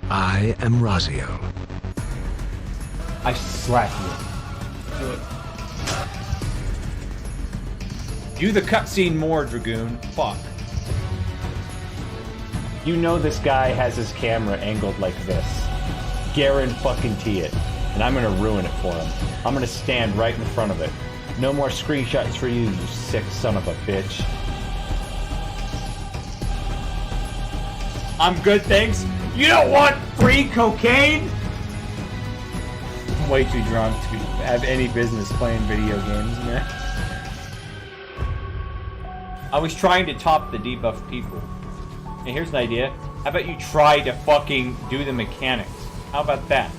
I am Razio. I slap you. Do it. Do the cutscene more, Dragoon. Fuck. You know this guy has his camera angled like this. Guarantee it. And I'm gonna ruin it for him. I'm gonna stand right in front of it. No more screenshots for you, you sick son of a bitch. I'm good, thanks. You don't want free cocaine? I'm way too drunk to have any business playing video games, man. I was trying to top the debuff people. And here's an idea. How about you try to fucking do the mechanics? How about that?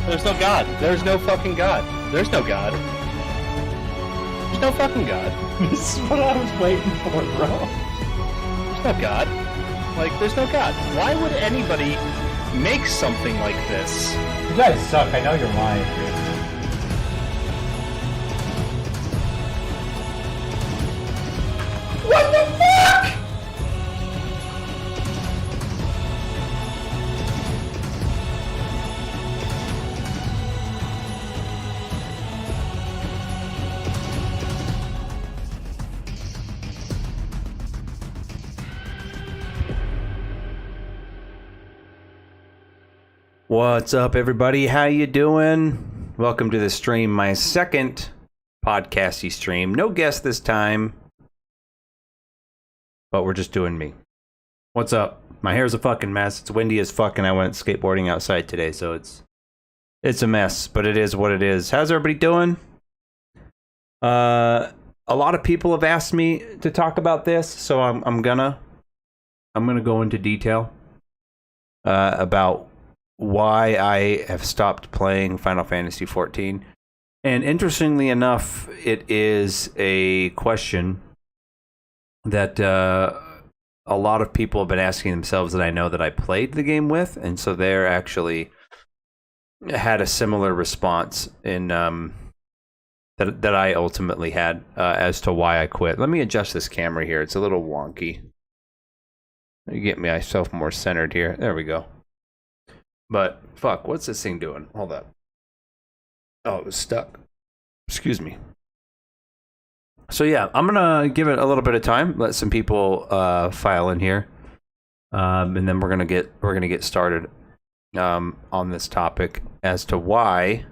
There's no God. There's no fucking God. There's no God. There's no fucking God. This is what I was waiting for, bro. There's no God. Like, there's no God. Why would anybody make something like this? You guys suck. I know you're lying, dude. What the fuck? What's up, everybody? How you doing? Welcome to the stream, my second podcasty stream. No guest this time, but we're just doing me. What's up? My hair's a fucking mess. It's windy as fuck, and I went skateboarding outside today, so it's a mess, but it is what it is. How's everybody doing? A lot of people have asked me to talk about this, so I'm gonna go into detail about why I have stopped playing Final Fantasy XIV. And interestingly enough, it is a question that a lot of people have been asking themselves that I know that I played the game with, and so they're actually had a similar response in that I ultimately had as to why I quit. Let me adjust this camera here. It's a little wonky. You get myself more centered here. There we go. But, fuck, what's this thing doing? Hold up. Oh, it was stuck. Excuse me. So yeah, I'm gonna give it a little bit of time, let some people file in here. And then we're gonna get started on this topic as to why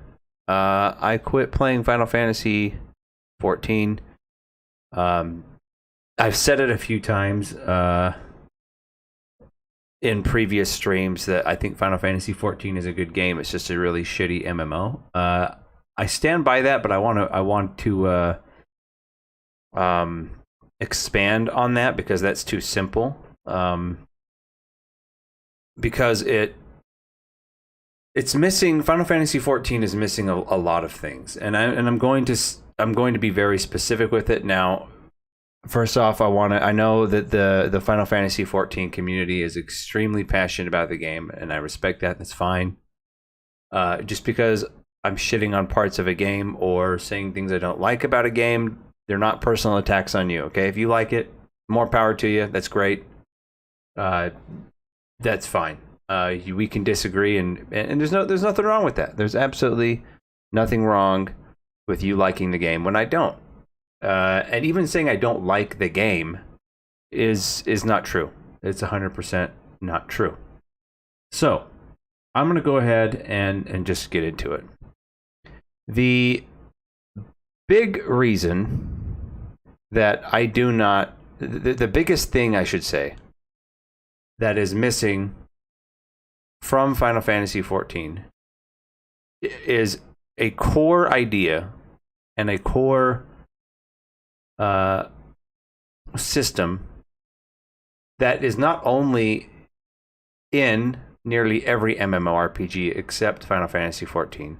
I quit playing Final Fantasy XIV. I've said it a few times in previous streams that I think Final Fantasy XIV is a good game. It's just a really shitty MMO. I stand by that, but I want to expand on that because that's too simple. Because it's missing. Final Fantasy XIV is missing a lot of things, and I'm going to be very specific with it now. First off, I know that the Final Fantasy XIV community is extremely passionate about the game, and I respect that. That's fine. Just because I'm shitting on parts of a game or saying things I don't like about a game, they're not personal attacks on you, okay? If you like it, more power to you. That's great. That's fine. We can disagree, and there's nothing wrong with that. There's absolutely nothing wrong with you liking the game when I don't. And even saying I don't like the game is not true. It's 100% not true. So, I'm going to go ahead and just get into it. The big reason that I do not... The biggest thing, I should say, that is missing from Final Fantasy XIV is a core idea and a core system that is not only in nearly every MMORPG except Final Fantasy XIV,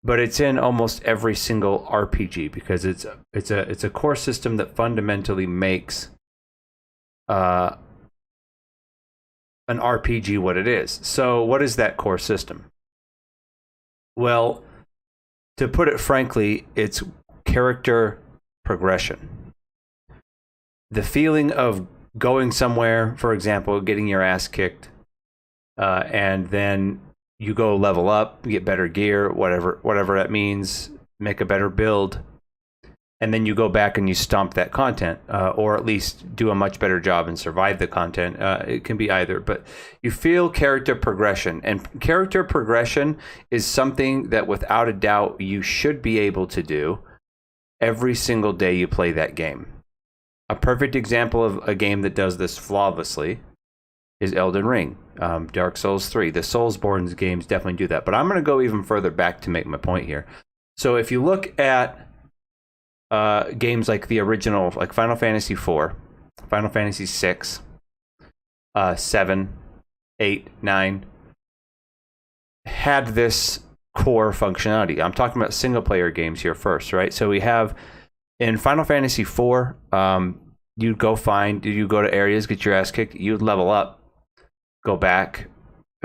but it's in almost every single RPG because it's a core system that fundamentally makes an RPG what it is. So what is that core system? Well, to put it frankly, it's character progression. The feeling of going somewhere, for example, getting your ass kicked, and then you go level up, get better gear, whatever that means, make a better build, and then you go back and you stomp that content, or at least do a much better job and survive the content. It can be either, but you feel character progression. And character progression is something that without a doubt you should be able to do every single day you play that game. A perfect example of a game that does this flawlessly is Elden Ring, Dark Souls 3. The Soulsborne games definitely do that. But I'm going to go even further back to make my point here. So if you look at games like the original, like Final Fantasy IV, Final Fantasy VI, 7, 8, 9, had this core functionality. I'm talking about single player games here first, right? So we have in Final Fantasy IV, you go to areas, get your ass kicked, you'd level up, go back,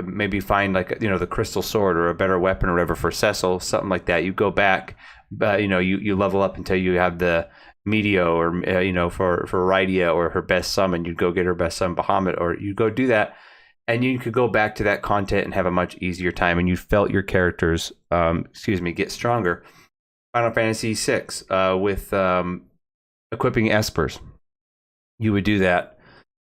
maybe find like, the crystal sword or a better weapon or whatever for Cecil, something like that. You go back, you level up until you have the Meteo or, for Rydia or her best summon, you'd go get her best summon Bahamut, or you go do that. And you could go back to that content and have a much easier time. And you felt your characters, get stronger. Final Fantasy VI with equipping espers. You would do that,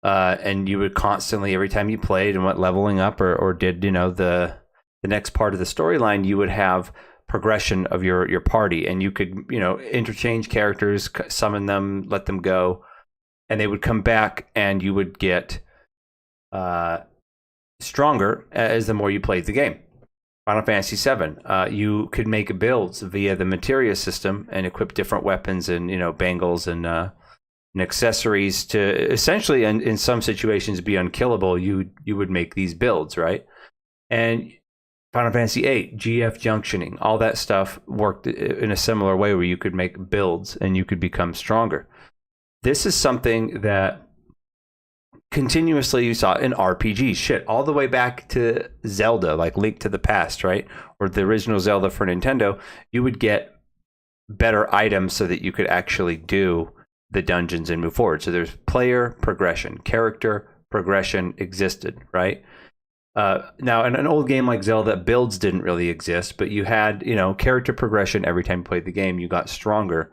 and you would constantly, every time you played and went leveling up or did the next part of the storyline, you would have progression of your party, and you could interchange characters, summon them, let them go, and they would come back, and you would get stronger as the more you played the game. Final Fantasy VII, you could make builds via the materia system and equip different weapons and bangles and accessories to essentially, in some situations, be unkillable. You would make these builds, right? And Final Fantasy VIII, GF junctioning, all that stuff worked in a similar way where you could make builds and you could become stronger. This is something that continuously you saw in RPGs, shit, all the way back to Zelda, like Link to the Past, right? Or the original Zelda for Nintendo. You would get better items so that you could actually do the dungeons and move forward. So there's player progression, character progression existed, right? Now, in an old game like Zelda, builds didn't really exist, but you had, character progression every time you played the game. You got stronger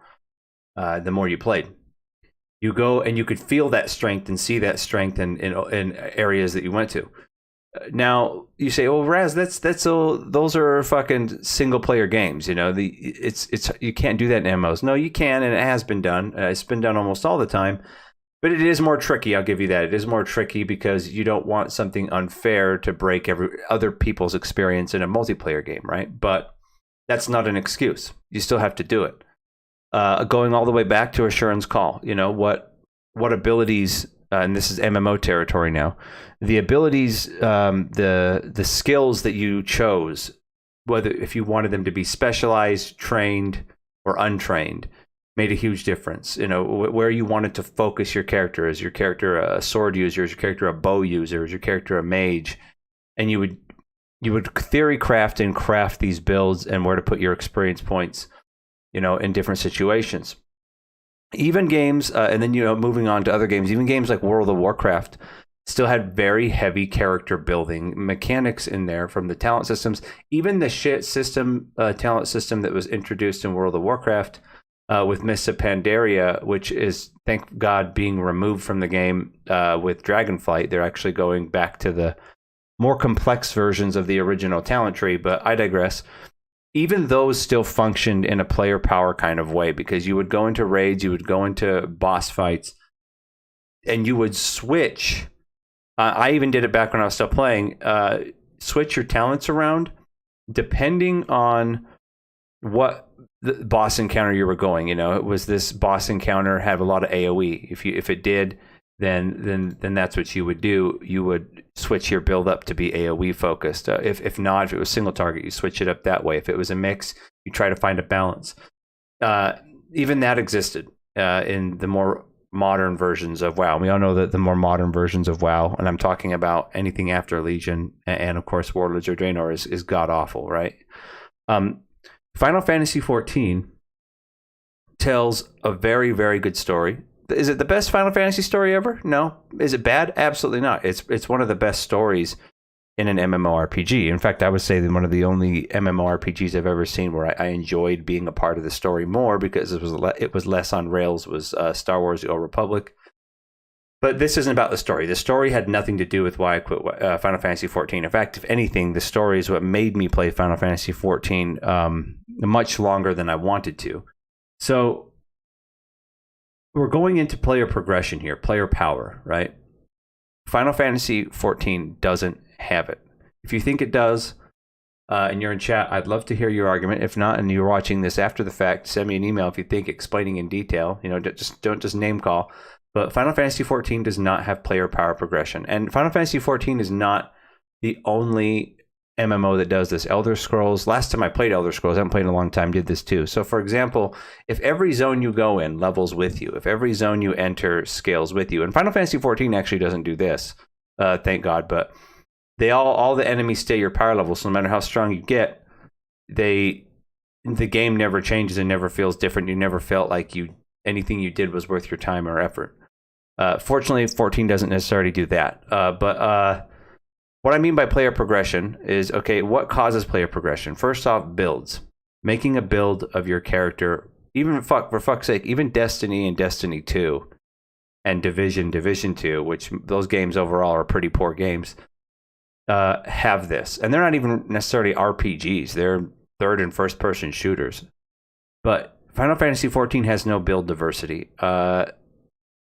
the more you played. You go and you could feel that strength and see that strength in areas that you went to. Now you say, "Well, Raz, those are fucking single player games." It's you can't do that in MMOs. No, you can, and it has been done. It's been done almost all the time, but it is more tricky. I'll give you that. It is more tricky because you don't want something unfair to break other people's experience in a multiplayer game, right? But that's not an excuse. You still have to do it. Going all the way back to Asheron's Call, what abilities, and this is MMO territory now, the abilities, the skills that you chose, whether if you wanted them to be specialized, trained, or untrained, made a huge difference. Where you wanted to focus your character. Is your character a sword user? Is your character a bow user? Is your character a mage? And you would theory craft and craft these builds and where to put your experience points, in different situations. Even games, and then, moving on to other games, even games like World of Warcraft still had very heavy character building mechanics in there from the talent systems. Even the talent system that was introduced in World of Warcraft with Mists of Pandaria, which is, thank God, being removed from the game with Dragonflight. They're actually going back to the more complex versions of the original talent tree, but I digress. Even those still functioned in a player power kind of way, because you would go into raids, you would go into boss fights, and you would switch. I even did it back when I was still playing. Switch your talents around depending on what the boss encounter you were going. It was this boss encounter had a lot of AoE. If it did, then that's what you would do. You would switch your build up to be AoE focused. If not, if it was single target, you switch it up that way. If it was a mix, you try to find a balance. Even that existed in the more modern versions of WoW. We all know that the more modern versions of WoW, and I'm talking about anything after Legion and of course Warlords of Draenor is god awful, right? Final Fantasy XIV tells a very, very good story. Is it the best Final Fantasy story ever? No. Is it bad? Absolutely not. It's one of the best stories in an MMORPG. In fact, I would say that one of the only MMORPGs I've ever seen where I enjoyed being a part of the story more because it was less on rails was Star Wars: The Old Republic. But this isn't about the story. The story had nothing to do with why I quit Final Fantasy XIV. In fact, if anything, the story is what made me play Final Fantasy XIV much longer than I wanted to. So we're going into player progression here, player power, right? Final Fantasy XIV doesn't have it. If you think it does, and you're in chat, I'd love to hear your argument. If not, and you're watching this after the fact, send me an email if you think, explaining in detail. Don't just name call. But Final Fantasy XIV does not have player power progression, and Final Fantasy XIV is not the only MMO that does this. Elder Scrolls, last time I played Elder Scrolls, I haven't played in a long time, did this too. So for example, if every zone you go in levels with you, if every zone you enter scales with you, and Final Fantasy XIV actually doesn't do this, thank God, but all the enemies stay your power level, so no matter how strong you get, the game never changes and never feels different. You never felt like anything you did was worth your time or effort. Fortunately, 14 doesn't necessarily do that, but what I mean by player progression is, okay, what causes player progression? First off, builds. Making a build of your character, even for fuck's sake, even Destiny and Destiny 2 and Division 2, which those games overall are pretty poor games, have this. And they're not even necessarily RPGs. They're third and first person shooters. But Final Fantasy XIV has no build diversity.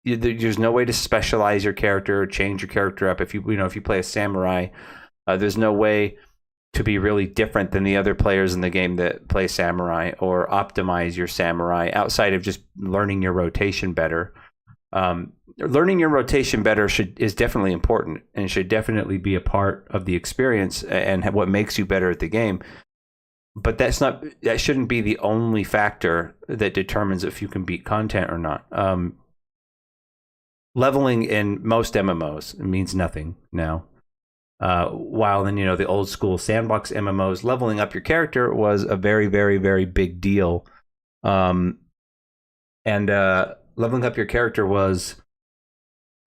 There's no way to specialize your character or change your character up. If you play a samurai, there's no way to be really different than the other players in the game that play samurai or optimize your samurai outside of just learning your rotation better. Learning your rotation better is definitely important and should definitely be a part of the experience and what makes you better at the game. But that shouldn't be the only factor that determines if you can beat content or not. Leveling in most MMOs means nothing now. While in the old school sandbox MMOs, leveling up your character was a very, very, very big deal. And leveling up your character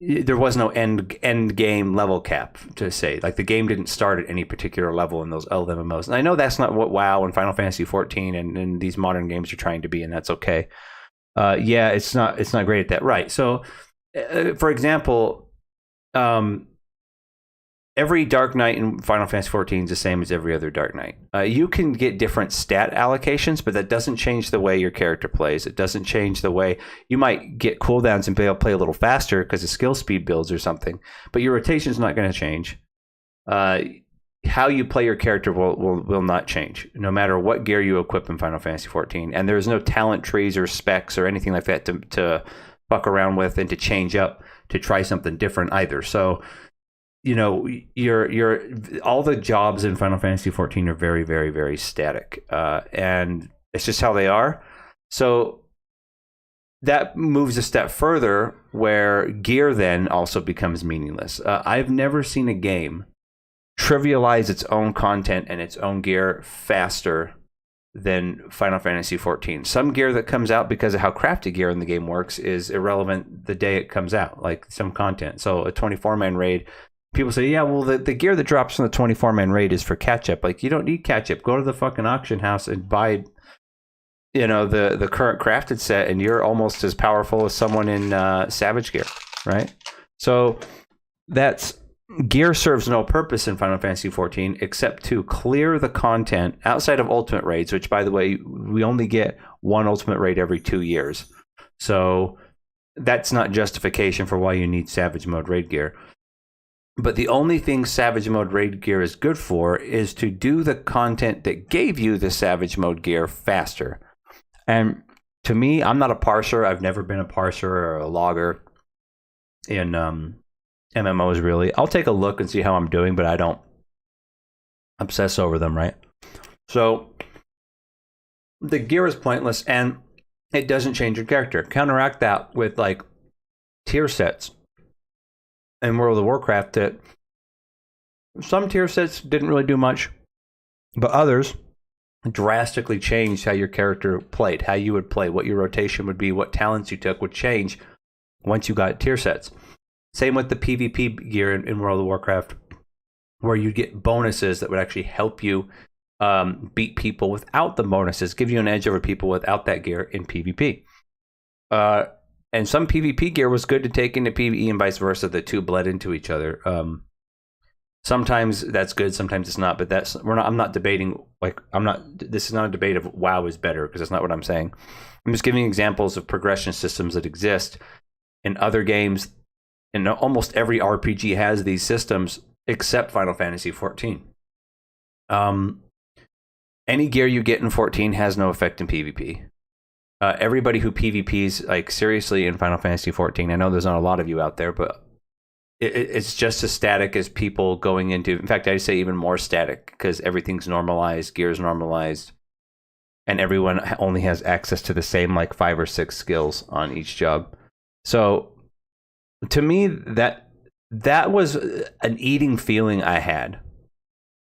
there was no end game level cap to say. Like the game didn't start at any particular level in those old MMOs. And I know that's not what WoW and Final Fantasy XIV and these modern games are trying to be, and that's okay. Yeah, it's not great at that, right? So. For example, every Dark Knight in Final Fantasy XIV is the same as every other Dark Knight. You can get different stat allocations, but that doesn't change the way your character plays. It doesn't change the way you might get cooldowns and be able to play a little faster because of skill speed builds or something. But your rotation is not going to change. How you play your character will not change, no matter what gear you equip in Final Fantasy XIV. And there's no talent trees or specs or anything like that to fuck around with and to change up to try something different either. So, your all the jobs in Final Fantasy XIV are very, very, very static, and it's just how they are. So that moves a step further, where gear then also becomes meaningless. I've never seen a game trivialize its own content and its own gear faster than Final Fantasy XIV. Some gear that comes out because of how crafted gear in the game works is irrelevant the day it comes out, like some content. So a 24-man raid, people say, yeah, well, the gear that drops from the 24-man raid is for catch-up. Like, you don't need catch-up. Go to the fucking auction house and buy, the current crafted set, and you're almost as powerful as someone in Savage gear, right? So gear serves no purpose in Final Fantasy XIV except to clear the content outside of ultimate raids, which, by the way, we only get one ultimate raid every 2 years. So that's not justification for why you need Savage mode raid gear. But the only thing Savage mode raid gear is good for is to do the content that gave you the Savage mode gear faster. And to me, I'm not a parser. I've never been a parser or a logger in MMOs, really. I'll take a look and see how I'm doing, but I don't obsess over them, right? So the gear is pointless and it doesn't change your character. Counteract that with like tier sets in World of Warcraft that some tier sets didn't really do much, but others drastically changed how your character played, how you would play, what your rotation would be, what talents you took would change once you got tier sets. Same with the PvP gear in World of Warcraft, where you'd get bonuses that would actually help you beat people without the bonuses, give you an edge over people without that gear in PvP. And some PvP gear was good to take into PvE and vice versa. The two bled into each other. Sometimes that's good, sometimes it's not. But I'm not debating. This is not a debate of WoW is better, because that's not what I'm saying. I'm just giving examples of progression systems that exist in other games. And almost every RPG has these systems except Final Fantasy XIV. Any gear you get in 14 has no effect in PvP. Everybody who PvPs like seriously in Final Fantasy XIV, I know there's not a lot of you out there, but it's just as static as people going into. In fact, I'd say even more static, because everything's normalized, gear's normalized, and everyone only has access to the same like 5 or 6 skills on each job. So to me, that was an eating feeling I had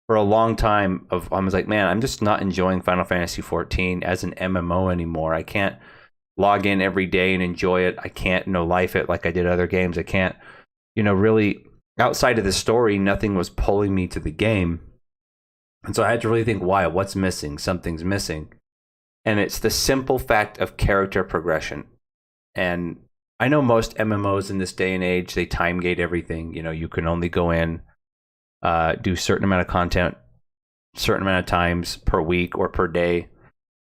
for a long time. I was like, man, I'm just not enjoying Final Fantasy XIV as an MMO anymore. I can't log in every day and enjoy it. I can't life it like I did other games. I can't, really, outside of the story, nothing was pulling me to the game. And so I had to really think, why? What's missing? Something's missing. And it's the simple fact of character progression. And I know most MMOs in this day and age, they time gate everything. You can only go in, do a certain amount of content, certain amount of times per week or per day.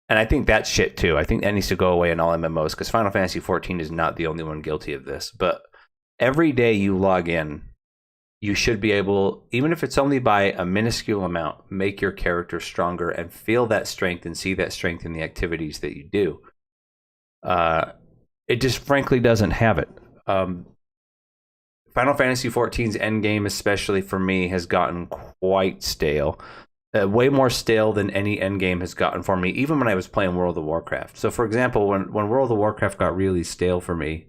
And I think that's shit too. I think that needs to go away in all MMOs, because Final Fantasy XIV is not the only one guilty of this. But every day you log in, you should be able, even if it's only by a minuscule amount, make your character stronger and feel that strength and see that strength in the activities that you do. It just frankly doesn't have it. Final Fantasy XIV's endgame, especially for me, has gotten quite stale. Way more stale than any endgame has gotten for me, even when I was playing World of Warcraft. So, for example, when World of Warcraft got really stale for me,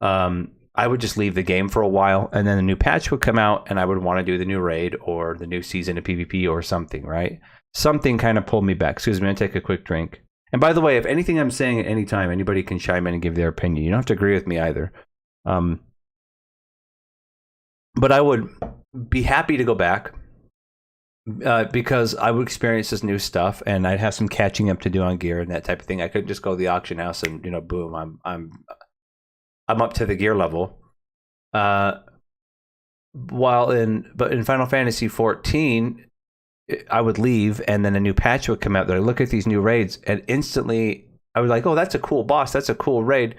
I would just leave the game for a while, and then a new patch would come out, and I would want to do the new raid or the new season of PvP or something, right? Something kind of pulled me back. Excuse me, I'm going to take a quick drink. And by the way, if anything I'm saying at any time, anybody can chime in and give their opinion. You don't have to agree with me either. But I would be happy to go back, because I would experience this new stuff, and I'd have some catching up to do on gear and that type of thing. I couldn't just go to the auction house and boom, I'm up to the gear level. But in Final Fantasy XIV, I would leave, and then a new patch would come out there. I look at these new raids, and instantly I was like, oh, that's a cool boss, that's a cool raid,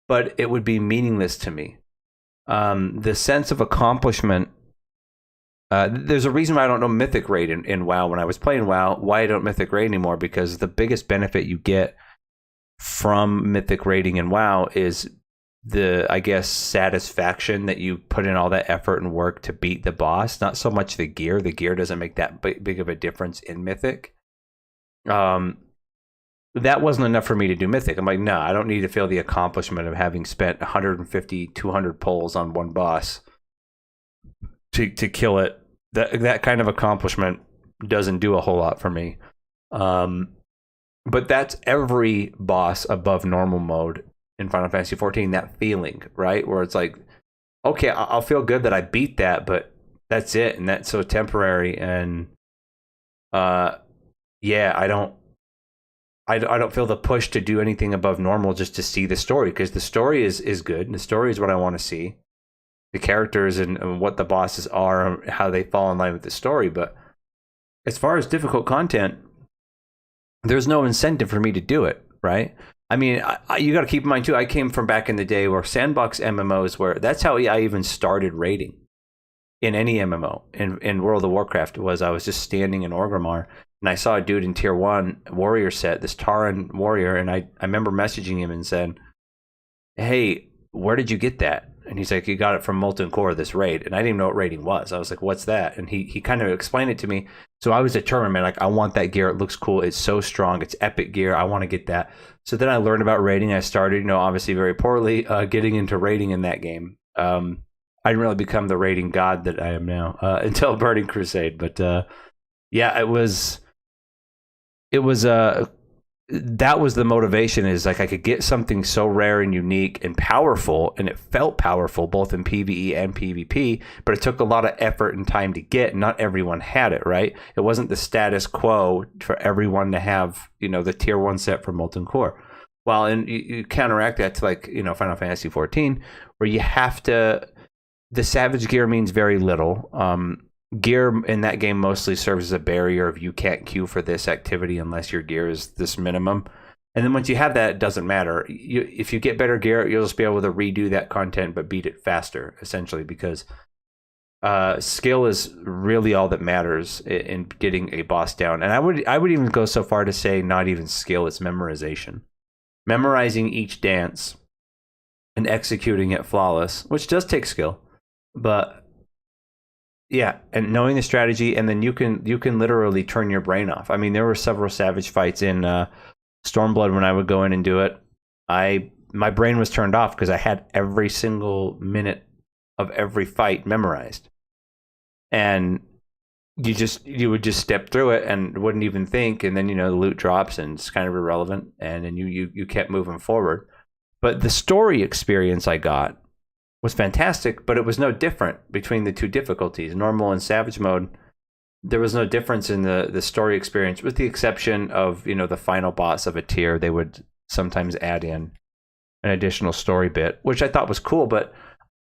but it would be meaningless to me. The sense of accomplishment, there's a reason why I don't know Mythic Raid in WoW. When I was playing WoW, why I don't Mythic Raid anymore, because the biggest benefit you get from Mythic Raiding in WoW is the, I guess, satisfaction that you put in all that effort and work to beat the boss. Not so much the gear. The gear doesn't make that big of a difference in Mythic. That wasn't enough for me to do Mythic. I'm like, no, I don't need to feel the accomplishment of having spent 150, 200 pulls on one boss to kill it. That kind of accomplishment doesn't do a whole lot for me. But that's every boss above normal mode in Final Fantasy XIV, that feeling, right? Where it's like, okay, I'll feel good that I beat that, but that's it, and that's so temporary. And yeah, I don't feel the push to do anything above normal just to see the story, because the story is good, and the story is what I want to see. The characters and what the bosses are, and how they fall in line with the story. But as far as difficult content, there's no incentive for me to do it, right? I mean, you got to keep in mind too, I came from back in the day where sandbox MMOs were, that's how I even started raiding in any MMO. In World of Warcraft, I was just standing in Orgrimmar, and I saw a dude in tier 1 warrior set, this Tauren warrior, and I remember messaging him and said, hey, where did you get that? And he's like, you got it from Molten Core, this raid. And I didn't even know what raiding was. I was like, what's that? And he kind of explained it to me. So I was determined, man, like I want that gear. It looks cool. It's so strong. It's epic gear. I want to get that. So then I learned about raiding. I started, obviously very poorly, getting into raiding in that game. I didn't really become the raiding god that I am now until Burning Crusade. But yeah, it was that was the motivation, is like I could get something so rare and unique and powerful, and it felt powerful both in PvE and PvP, but it took a lot of effort and time to get. Not everyone had it, right? It wasn't the status quo for everyone to have, the tier 1 set for Molten Core. Well, and you counteract that to like, Final Fantasy XIV, where you have to, the Savage gear means very little. Gear in that game mostly serves as a barrier of you can't queue for this activity unless your gear is this minimum. And then once you have that, it doesn't matter. If you get better gear, you'll just be able to redo that content but beat it faster, essentially, because skill is really all that matters in getting a boss down. And I would even go so far to say not even skill, it's memorization. Memorizing each dance and executing it flawless, which does take skill, but yeah, and knowing the strategy, and then you can literally turn your brain off. I mean, there were several Savage fights in Stormblood when I would go in and do it. My brain was turned off because I had every single minute of every fight memorized, and you would just step through it and wouldn't even think, and then the loot drops and it's kind of irrelevant, and then you kept moving forward. But the story experience I got was fantastic, but it was no different between the two difficulties, normal and Savage mode. There was no difference in the story experience, with the exception of the final boss of a tier. They would sometimes add in an additional story bit, which I thought was cool. But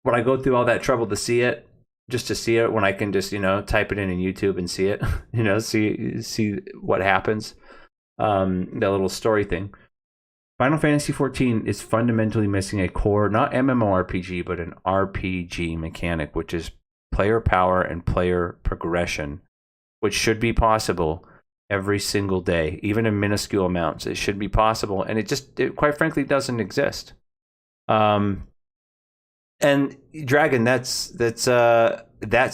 when I go through all that trouble to see it, when I can just type it in YouTube and see it, see what happens, that little story thing. Final Fantasy XIV is fundamentally missing a core, not MMORPG, but an RPG mechanic, which is player power and player progression, which should be possible every single day, even in minuscule amounts. It should be possible, and it quite frankly doesn't exist. And Dragon, that's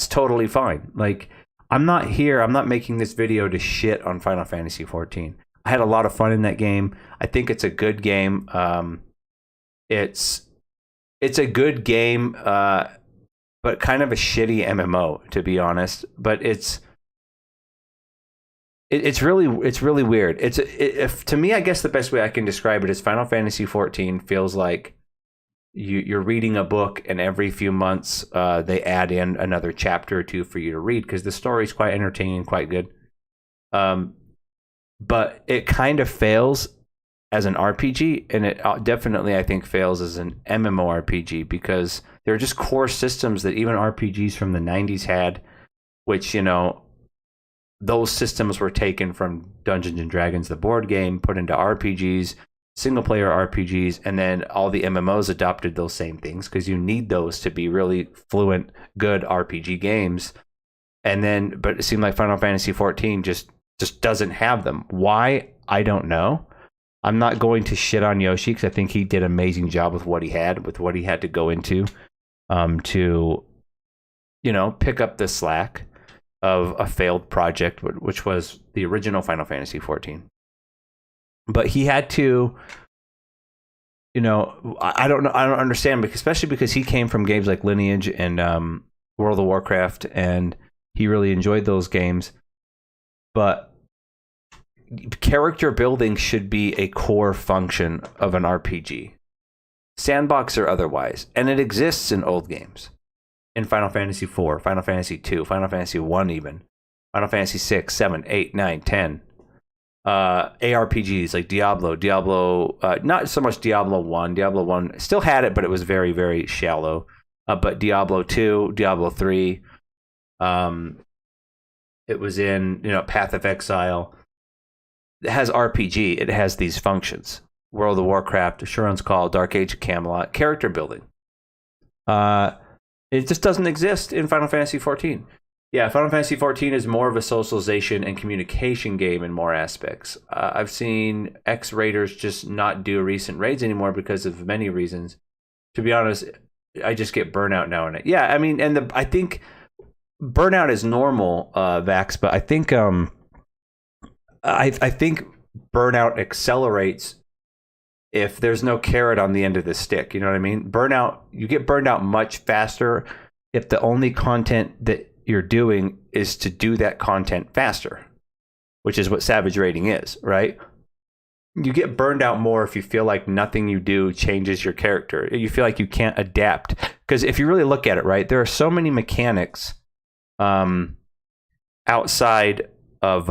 totally fine. Like, I'm not making this video to shit on Final Fantasy XIV. I had a lot of fun in that game. I think it's a good game. It's a good game, but kind of a shitty MMO, to be honest. But it's really weird. To me, I guess the best way I can describe it is Final Fantasy XIV feels like you're reading a book, and every few months they add in another chapter or two for you to read, because the story is quite entertaining, quite good. But it kind of fails as an RPG, and it definitely, I think, fails as an MMORPG, because there are just core systems that even RPGs from the 90s had, which, those systems were taken from Dungeons and Dragons, the board game, put into RPGs, single-player RPGs, and then all the MMOs adopted those same things, because you need those to be really fluent, good RPG games. But it seemed like Final Fantasy XIV just doesn't have them. Why? I don't know. I'm not going to shit on Yoshi, because I think he did an amazing job with what he had to go into to pick up the slack of a failed project, which was the original Final Fantasy XIV. But he had to, I don't know, I don't understand, especially because he came from games like Lineage and World of Warcraft, and he really enjoyed those games. But character building should be a core function of an RPG, sandbox or otherwise, and it exists in old games. In Final Fantasy IV, Final Fantasy II, Final Fantasy I, even Final Fantasy VI, 7, 8, 9, 10. ARPGs like Diablo, not so much Diablo 1. Diablo 1 still had it, but it was very, very shallow. But Diablo 2, Diablo 3, it was in, Path of Exile. It has RPG. It has these functions. World of Warcraft, Asheron's Call, Dark Age of Camelot, character building. It just doesn't exist in Final Fantasy XIV. Yeah, Final Fantasy XIV is more of a socialization and communication game in more aspects. I've seen ex-raiders just not do recent raids anymore because of many reasons. To be honest, I just get burnout now and then. Yeah, I mean, I think burnout is normal, Vax, but I think I think burnout accelerates if there's no carrot on the end of the stick. You know what I mean? You get burned out much faster if the only content that you're doing is to do that content faster, which is what savage raiding is, right? You get burned out more if you feel like nothing you do changes your character. You feel like you can't adapt. Because if you really look at it, right, there are so many mechanics outside of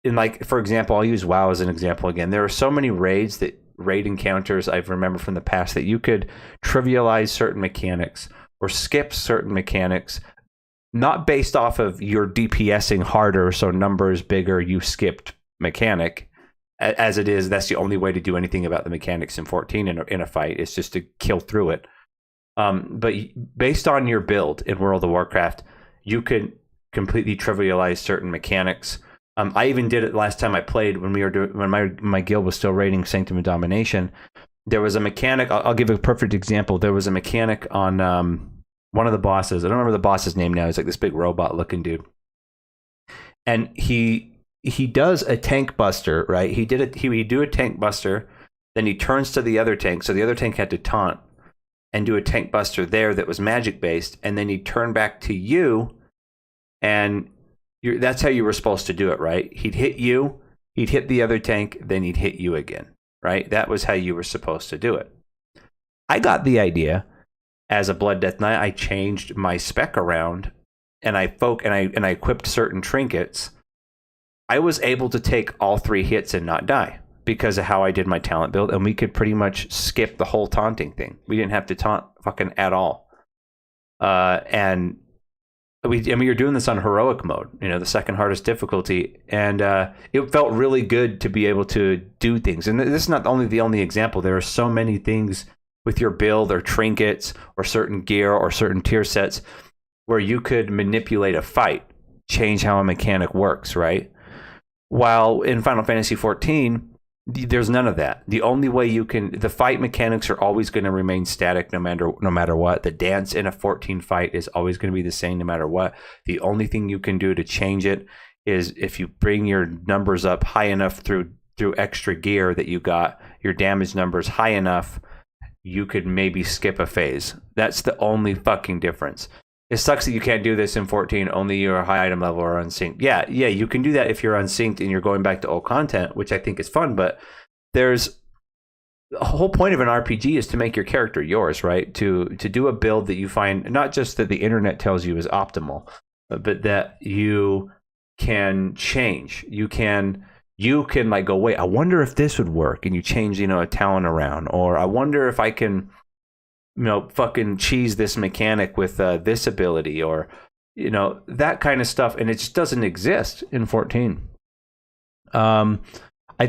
in, like, for example, I'll use WoW as an example again. There are so many raid encounters I remember from the past that you could trivialize certain mechanics or skip certain mechanics, not based off of your DPSing harder, so numbers bigger, you skipped mechanic. As it is, that's the only way to do anything about the mechanics in 14 in a fight, is just to kill through it. But based on your build in World of Warcraft, you could completely trivialize certain mechanics. I even did it last time I played when my guild was still raiding Sanctum of Domination. There was a mechanic. I'll give a perfect example. There was a mechanic on one of the bosses. I don't remember the boss's name now. He's like this big robot looking dude, and he does a tank buster, right? He do a tank buster, then he turns to the other tank. So the other tank had to taunt and do a tank buster there that was magic based, and then he'd turn back to you, and that's how you were supposed to do it, right? He'd hit you, he'd hit the other tank, then he'd hit you again, right? That was how you were supposed to do it. I got the idea as a Blood Death Knight. I changed my spec around, and I equipped certain trinkets. I was able to take all 3 hits and not die because of how I did my talent build, and we could pretty much skip the whole taunting thing. We didn't have to taunt fucking at all. And we were doing this on heroic mode, the second hardest difficulty, and it felt really good to be able to do things. And this is not the only example. There are so many things with your build or trinkets or certain gear or certain tier sets where you could manipulate a fight, change how a mechanic works, right? While in Final Fantasy XIV, there's none of that. The only way the fight mechanics are always going to remain static no matter what. The dance in a 14 fight is always going to be the same no matter what. The only thing you can do to change it is if you bring your numbers up high enough through extra gear that you got, your damage numbers high enough, you could maybe skip a phase. That's the only fucking difference. It sucks that you can't do this in 14. Only your high item level or unsynced. Yeah, you can do that if you're unsynced and you're going back to old content, which I think is fun. But there's the whole point of an RPG is to make your character yours, right? To do a build that you find not just that the internet tells you is optimal, but that you can change. You can like go, wait, I wonder if this would work, and you change a talent around, or I wonder if I can fucking cheese this mechanic with this ability, or that kind of stuff, and it just doesn't exist in 14. I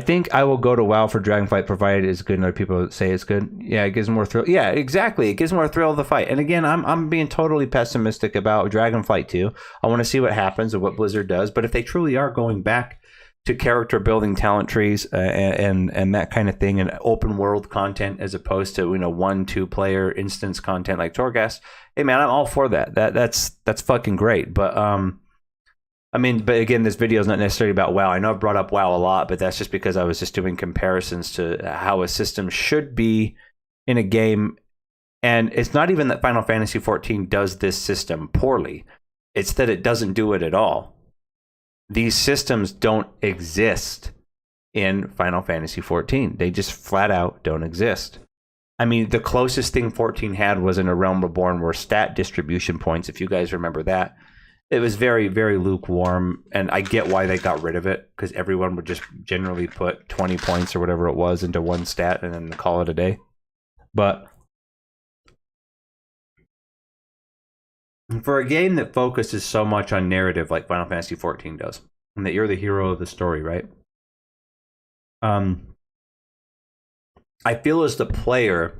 think I will go to WoW for Dragonflight, provided it's good and other people say it's good. Yeah, it gives more thrill. Yeah, exactly. It gives more thrill of the fight. And again, I'm being totally pessimistic about Dragonflight 2. I want to see what happens and what Blizzard does. But if they truly are going back to character building talent trees and that kind of thing, and open world content as opposed to 1-2 player instance content like Torghast, hey man, I'm all for that. That's fucking great. But but again, this video is not necessarily about WoW. I know I've brought up WoW a lot, but that's just because I was just doing comparisons to how a system should be in a game. And it's not even that Final Fantasy XIV does this system poorly. It's that it doesn't do it at all. These systems don't exist in Final Fantasy XIV. They just flat out don't exist. I mean, the closest thing 14 had was in A Realm Reborn were stat distribution points, if you guys remember that. It was very, very lukewarm, and I get why they got rid of it, because everyone would just generally put 20 points or whatever it was into one stat and then call it a day. But for a game that focuses so much on narrative like Final Fantasy XIV does, and that you're the hero of the story, right? I feel as the player,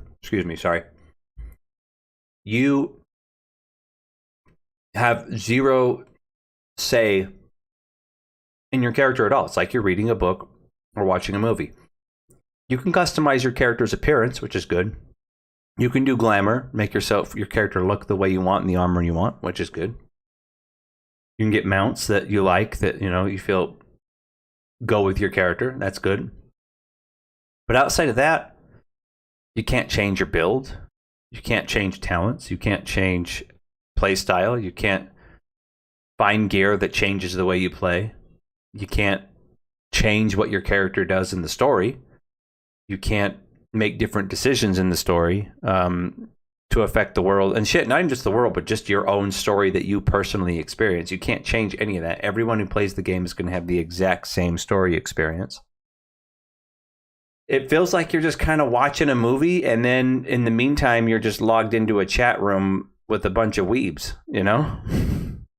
you have zero say in your character at all. It's like you're reading a book or watching a movie. You can customize your character's appearance, which is good. You can do glamour, make your character look the way you want in the armor you want, which is good. You can get mounts that you like, that, you know, you feel go with your character. That's good. But outside of that, you can't change your build. You can't change talents. You can't change play style. You can't find gear that changes the way you play. You can't change what your character does in the story. You can't make different decisions in the story to affect the world and shit. Not even just the world, but just your own story that you personally experience. You can't change any of that. Everyone who plays the game is going to have the exact same story experience. It feels like you're just kind of watching a movie, and then in the meantime, you're just logged into a chat room with a bunch of weebs, you know?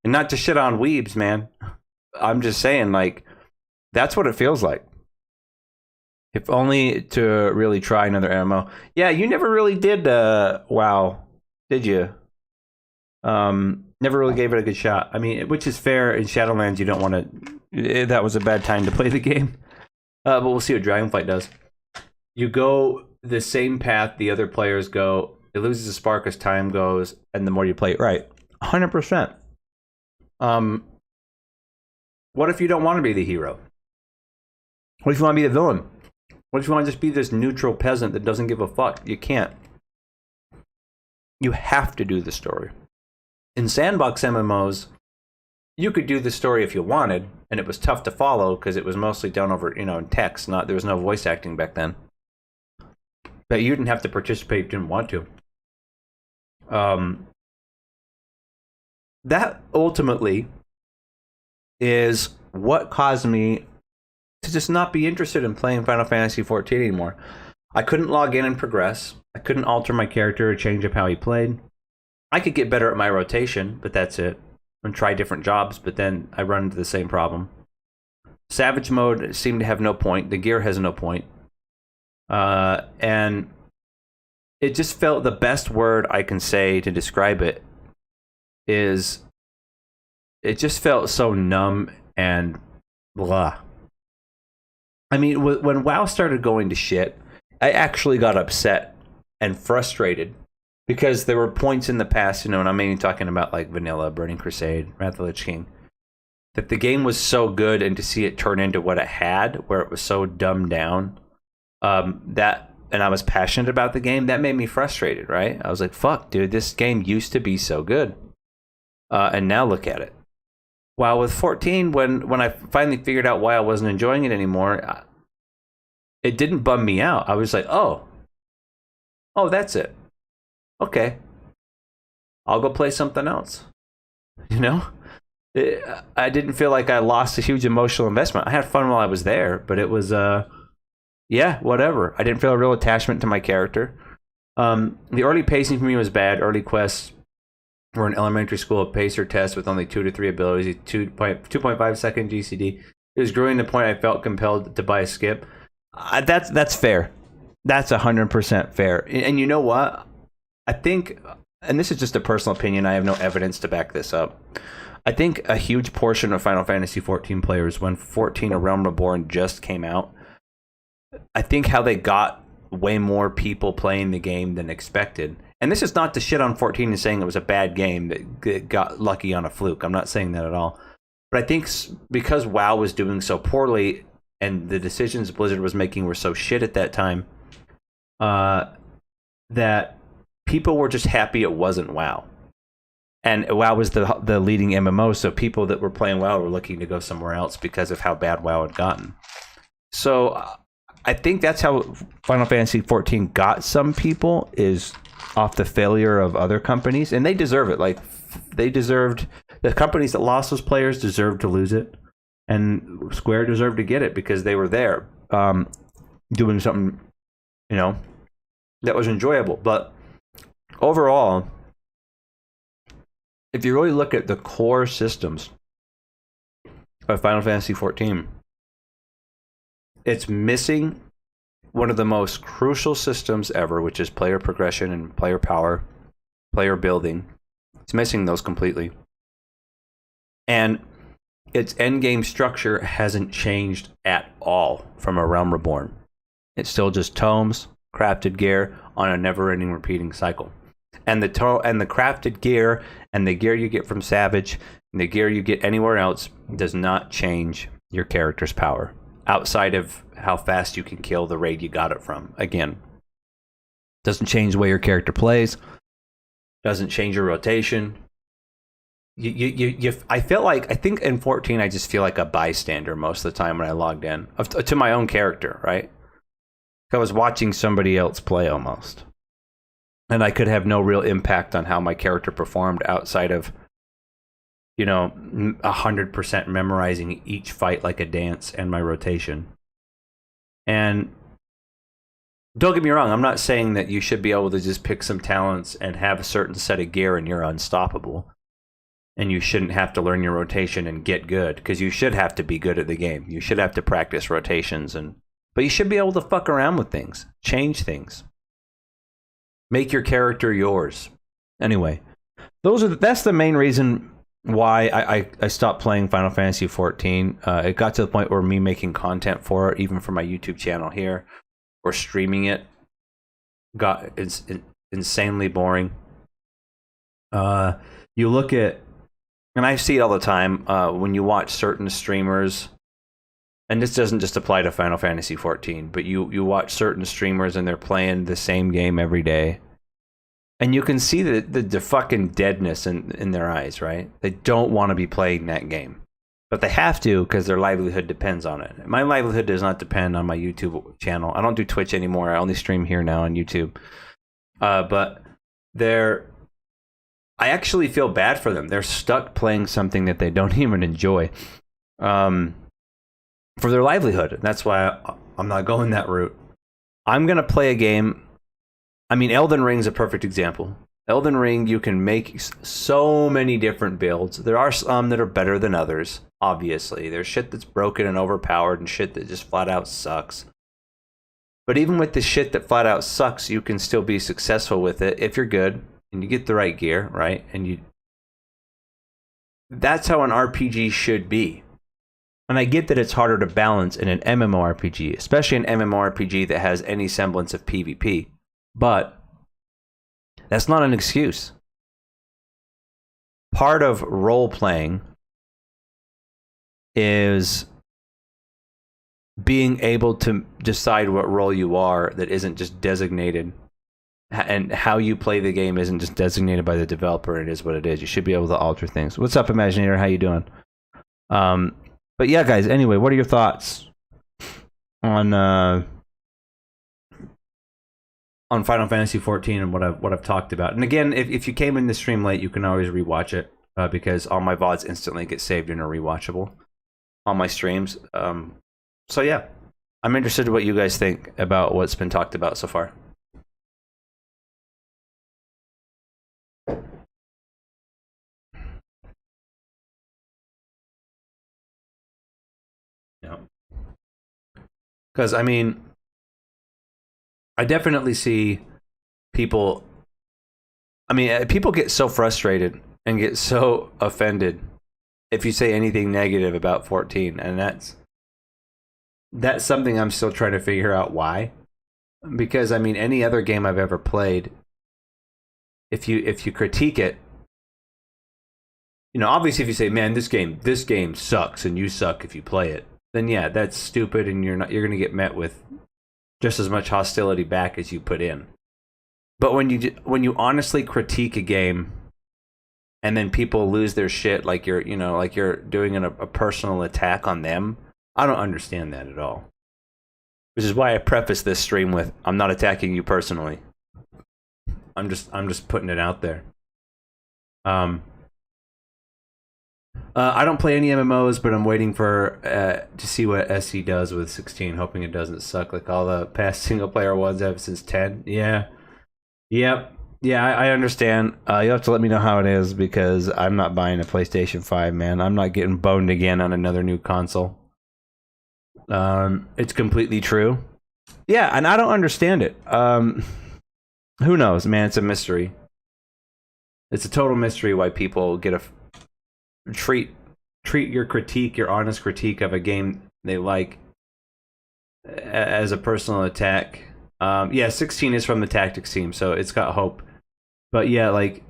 And not to shit on weebs, man. I'm just saying, like, that's what it feels like. If only to really try another MMO. Yeah, you never really did WoW, did you? Never really gave it a good shot. I mean, which is fair. In Shadowlands, you don't want to... That was a bad time to play the game. But we'll see what Dragonflight does. You go the same path the other players go. It loses a spark as time goes, and the more you play it right. 100%. What if you don't want to be the hero? What if you want to be the villain? What if you want to just be this neutral peasant that doesn't give a fuck? You can't. You have to do the story. In sandbox MMOs, you could do the story if you wanted, and it was tough to follow because it was mostly done over, you know, in text. There was no voice acting back then. But you didn't have to participate if you didn't want to. That ultimately is what caused me to just not be interested in playing Final Fantasy XIV anymore. I couldn't log in and progress. I couldn't alter my character or change up how he played. I could get better at my rotation, but that's it. And try different jobs, but then I run into the same problem. Savage mode seemed to have no point. The gear has no point. And it just felt, the best word I can say to describe it is, it just felt so numb and blah. I mean, when WoW started going to shit, I actually got upset and frustrated because there were points in the past, you know, and I'm mainly talking about like Vanilla, Burning Crusade, Wrath of the Lich King, that the game was so good, and to see it turn into what it had, where it was so dumbed down, and I was passionate about the game, that made me frustrated, right? I was like, fuck, dude, this game used to be so good. And now look at it. While with 14, when I finally figured out why I wasn't enjoying it anymore, it didn't bum me out. I was like, oh, that's it. Okay. I'll go play something else. You know? I didn't feel like I lost a huge emotional investment. I had fun while I was there, but it was... yeah, whatever. I didn't feel a real attachment to my character. The early pacing for me was bad. Early quests were an elementary school pacer test with only 2 to 3 abilities, 2.5 second GCD. It was growing to the point I felt compelled to buy a skip. That's fair. That's 100% fair. And you know what? I think, and this is just a personal opinion, I have no evidence to back this up. I think a huge portion of Final Fantasy XIV players, when 14 A Realm Reborn just came out, I think how they got way more people playing the game than expected. And this is not to shit on 14 and saying it was a bad game that got lucky on a fluke. I'm not saying that at all. But I think because WoW was doing so poorly and the decisions Blizzard was making were so shit at that time, that people were just happy it wasn't WoW. And WoW was the leading MMO, so people that were playing WoW were looking to go somewhere else because of how bad WoW had gotten. So I think that's how Final Fantasy XIV got some people, is off the failure of other companies, and they deserve it. Like, they deserved, the companies that lost those players deserved to lose it, and Square deserved to get it because they were there doing something, you know, that was enjoyable. But overall, if you really look at the core systems of Final Fantasy XIV, it's missing one of the most crucial systems ever, which is player progression and player power, player building. It's missing those completely. And its endgame structure hasn't changed at all from A Realm Reborn. It's still just tomes, crafted gear on a never-ending repeating cycle. and the crafted gear and the gear you get from Savage and the gear you get anywhere else does not change your character's power outside of how fast you can kill the raid you got it from. Again, doesn't change the way your character plays, doesn't change your rotation. I think in 14 I just feel like a bystander most of the time when I logged in to my own character, right? I was watching somebody else play almost. And I could have no real impact on how my character performed outside of, 100% memorizing each fight like a dance and my rotation. And don't get me wrong, I'm not saying that you should be able to just pick some talents and have a certain set of gear and you're unstoppable. And you shouldn't have to learn your rotation and get good, because you should have to be good at the game. You should have to practice rotations, but you should be able to fuck around with things, change things, make your character yours. Anyway, that's the main reason why I stopped playing Final Fantasy XIV. It got to the point where me making content for it, even for my YouTube channel here, or streaming it, got insanely boring. You look at, and I see it all the time, when you watch certain streamers, and this doesn't just apply to Final Fantasy XIV, but you watch certain streamers and they're playing the same game every day, and you can see the fucking deadness in their eyes, right? They don't want to be playing that game, but they have to because their livelihood depends on it. My livelihood does not depend on my YouTube channel. I don't do Twitch anymore. I only stream here now on YouTube. But I actually feel bad for them. They're stuck playing something that they don't even enjoy for their livelihood. That's why I'm not going that route. I'm going to play a game. I mean, Elden Ring's a perfect example. Elden Ring, you can make so many different builds. There are some that are better than others, obviously. There's shit that's broken and overpowered and shit that just flat out sucks. But even with the shit that flat out sucks, you can still be successful with it if you're good. And you get the right gear, right? And that's how an RPG should be. And I get that it's harder to balance in an MMORPG, especially an MMORPG that has any semblance of PvP. But that's not an excuse. Part of role-playing is being able to decide what role you are that isn't just designated, and how you play the game isn't just designated by the developer. It is what it is. You should be able to alter things. What's up, Imaginator? How you doing? But yeah, guys, anyway, what are your thoughts on Final Fantasy XIV and what I've talked about? And again, if you came in the stream late, you can always rewatch it, because all my VODs instantly get saved and are rewatchable on my streams. So yeah, I'm interested in what you guys think about what's been talked about so far. Because, I mean, I definitely see people... I mean, people get so frustrated and get so offended if you say anything negative about 14, and that's something I'm still trying to figure out why. Because, I mean, any other game I've ever played, if you critique it, obviously if you say, man, this game sucks and you suck if you play it, then yeah, that's stupid, and you're going to get met with just as much hostility back as you put in. But when you honestly critique a game, and then people lose their shit like you're doing a personal attack on them, I don't understand that at all. Which is why I preface this stream with, I'm not attacking you personally. I'm just putting it out there. I don't play any MMOs, but I'm waiting for to see what SC does with 16, hoping it doesn't suck like all the past single-player ones have since 10. Yeah. Yep. Yeah, I understand. You'll have to let me know how it is, because I'm not buying a PlayStation 5, man. I'm not getting boned again on another new console. It's completely true. Yeah, and I don't understand it. Who knows, man? It's a mystery. It's a total mystery why people get treat your critique, your honest critique of a game they like, as a personal attack. Yeah, 16 is from the tactics team, so it's got hope. But yeah, like,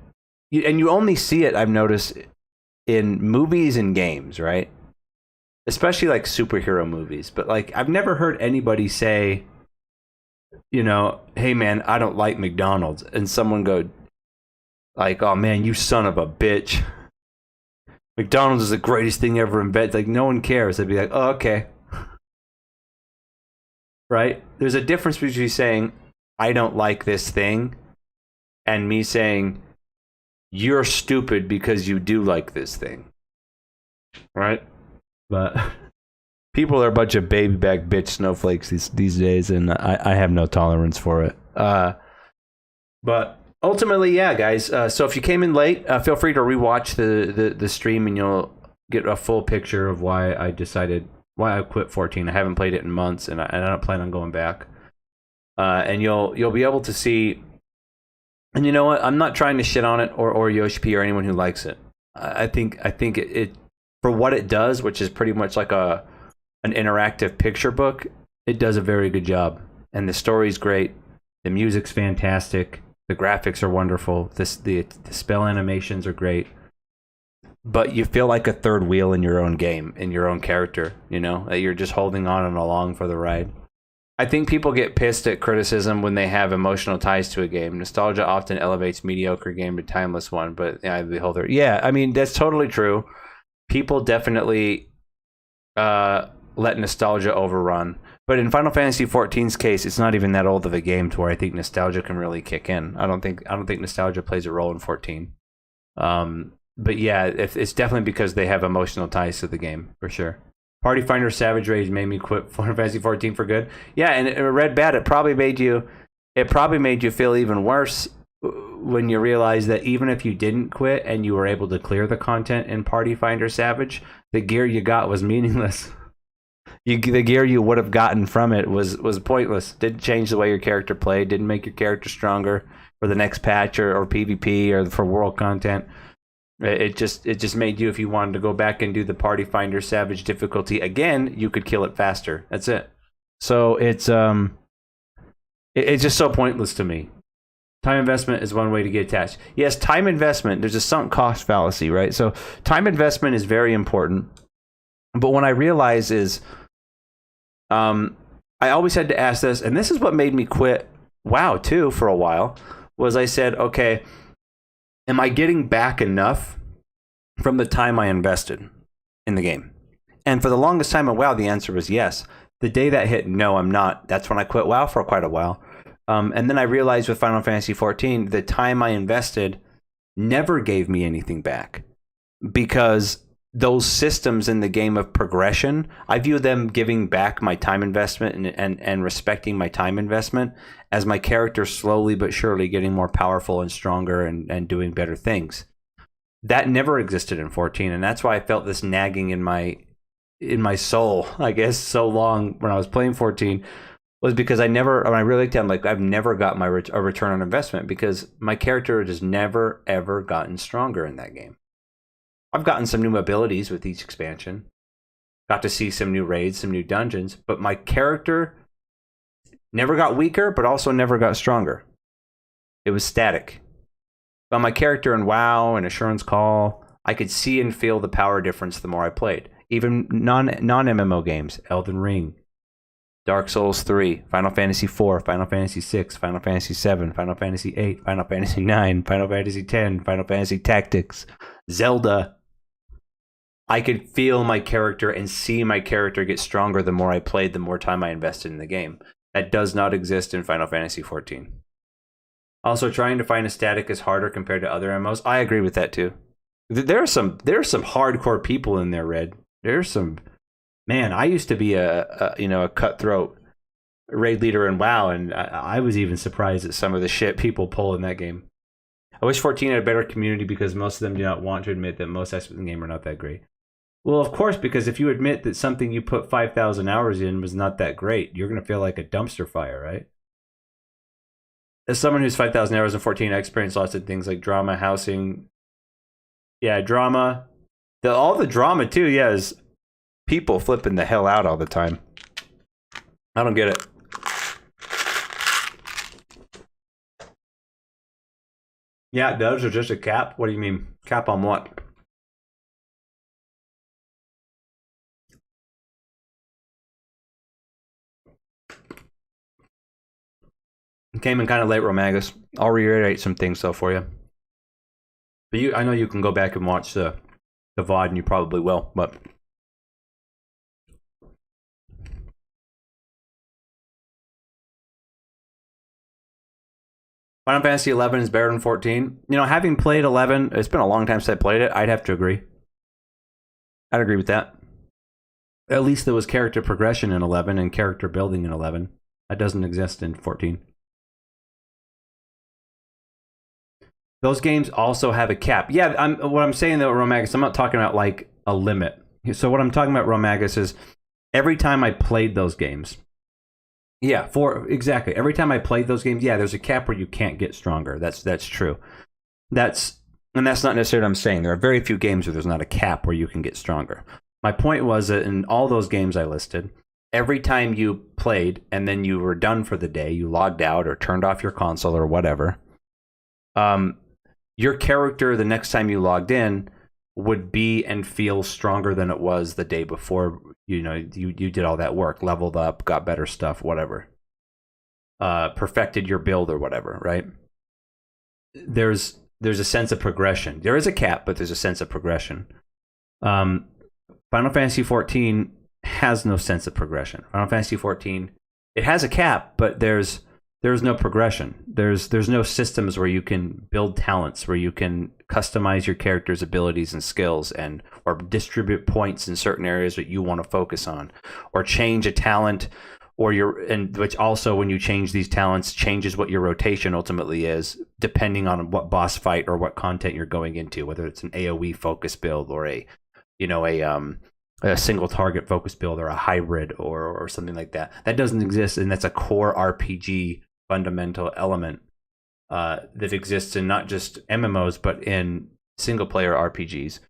and you only see it, I've noticed, in movies and games, right? Especially like superhero movies. But like, I've never heard anybody say, you know, hey man, I don't like McDonald's, and someone go like, oh man, you son of a bitch, McDonald's is the greatest thing ever invented. Like, no one cares. They'd be like, oh, okay. Right? There's a difference between saying, I don't like this thing, and me saying, you're stupid because you do like this thing. Right? But people are a bunch of baby back bitch snowflakes these days, and I have no tolerance for it. But ultimately, yeah, guys. So if you came in late, feel free to rewatch the stream, and you'll get a full picture of why I quit 14. I haven't played it in months, and I don't plan on going back. And you'll be able to see. And you know what? I'm not trying to shit on it or Yoshi P or anyone who likes it. I think it for what it does, which is pretty much like an interactive picture book, it does a very good job. And the story's great. The music's fantastic. The graphics are wonderful. The spell animations are great. But you feel like a third wheel in your own game, in your own character, you know? That you're just holding on and along for the ride. I think people get pissed at criticism when they have emotional ties to a game. Nostalgia often elevates mediocre game to timeless one, but yeah, beholder. Yeah, I mean, that's totally true. People definitely let nostalgia overrun. But in Final Fantasy XIV's case, it's not even that old of a game to where I think nostalgia can really kick in. I don't think nostalgia plays a role in 14. But yeah, it's definitely because they have emotional ties to the game, for sure. Party Finder Savage Rage made me quit Final Fantasy XIV for good. Yeah, and Red Bat, it probably made you feel even worse when you realize that even if you didn't quit and you were able to clear the content in Party Finder Savage, the gear you got was meaningless. The gear you would have gotten from it was pointless. Didn't change the way your character played. Didn't make your character stronger for the next patch or PvP or for world content. It just made you, if you wanted to go back and do the Party Finder Savage difficulty again, you could kill it faster. That's it. So it's just so pointless to me. Time investment is one way to get attached. Yes, time investment. There's a sunk cost fallacy, right? So time investment is very important. But what I realize is, I always had to ask this, and this is what made me quit WoW too for a while. Was I said, okay, am I getting back enough from the time I invested in the game? And for the longest time in WoW, the answer was yes. The day that hit, no, I'm not. That's when I quit WoW for quite a while. And then I realized with Final Fantasy XIV, the time I invested never gave me anything back. Because those systems in the game of progression, I view them giving back my time investment and respecting my time investment as my character slowly but surely getting more powerful and stronger and doing better things. That never existed in 14, and that's why I felt this nagging in my soul, I guess, so long when I was playing 14, was because when I really looked at it, I'm like, I've never got a return on investment because my character has never, ever gotten stronger in that game. I've gotten some new abilities with each expansion. Got to see some new raids, some new dungeons, but my character never got weaker, but also never got stronger. It was static. But my character in WoW and Assurance Call, I could see and feel the power difference the more I played. Even non-MMO games, Elden Ring, Dark Souls 3, Final Fantasy 4, Final Fantasy 6, Final Fantasy 7, Final Fantasy 8, Final Fantasy 9, Final Fantasy 10, Final Fantasy Tactics, Zelda. I could feel my character and see my character get stronger the more I played, the more time I invested in the game. That does not exist in Final Fantasy XIV. Also, trying to find a static is harder compared to other MMOs. I agree with that too. There are some hardcore people in there, Red. There's some, man. I used to be a cutthroat raid leader in WoW, and I was even surprised at some of the shit people pull in that game. I wish 14 had a better community because most of them do not want to admit that most aspects of the game are not that great. Well, of course, because if you admit that something you put 5,000 hours in was not that great, you're going to feel like a dumpster fire, right? As someone who's 5,000 hours in 14, I experienced lots of things like drama, housing. Yeah, drama. All the drama, too, yeah, is people flipping the hell out all the time. I don't get it. Yeah, it does. Or just a cap? What do you mean? Cap on what? It came in kind of late, Romagus. I'll reiterate some things though for you. But I know you can go back and watch the VOD, and you probably will. But Final Fantasy 11 is better than 14. You know, having played 11, it's been a long time since I played it. I'd have to agree. I'd agree with that. At least there was character progression in 11 and character building in 11. That doesn't exist in 14. Those games also have a cap. Yeah, what I'm saying though, Romagus, I'm not talking about like a limit. So what I'm talking about, Romagus, is every time I played those games, yeah, exactly. Every time I played those games, yeah, there's a cap where you can't get stronger. That's true. That's not necessarily what I'm saying. There are very few games where there's not a cap where you can get stronger. My point was that in all those games I listed, every time you played and then you were done for the day, you logged out or turned off your console or whatever, your character the next time you logged in would be and feel stronger than it was the day before. You know, you did all that work, leveled up, got better stuff, whatever, perfected your build or whatever, right? There's a sense of progression. There is a cap, but there's a sense of progression. Final Fantasy XIV has no sense of progression. Final Fantasy XIV, it has a cap, but there's no progression. There's no systems where you can build talents, where you can customize your character's abilities and skills, or distribute points in certain areas that you want to focus on, or change a talent, which also, when you change these talents, changes what your rotation ultimately is, depending on what boss fight or what content you're going into, whether it's an AoE focus build or a single target focus build or a hybrid or something like that. That doesn't exist, and that's a core RPG fundamental element that exists in not just MMOs but in single player RPGs.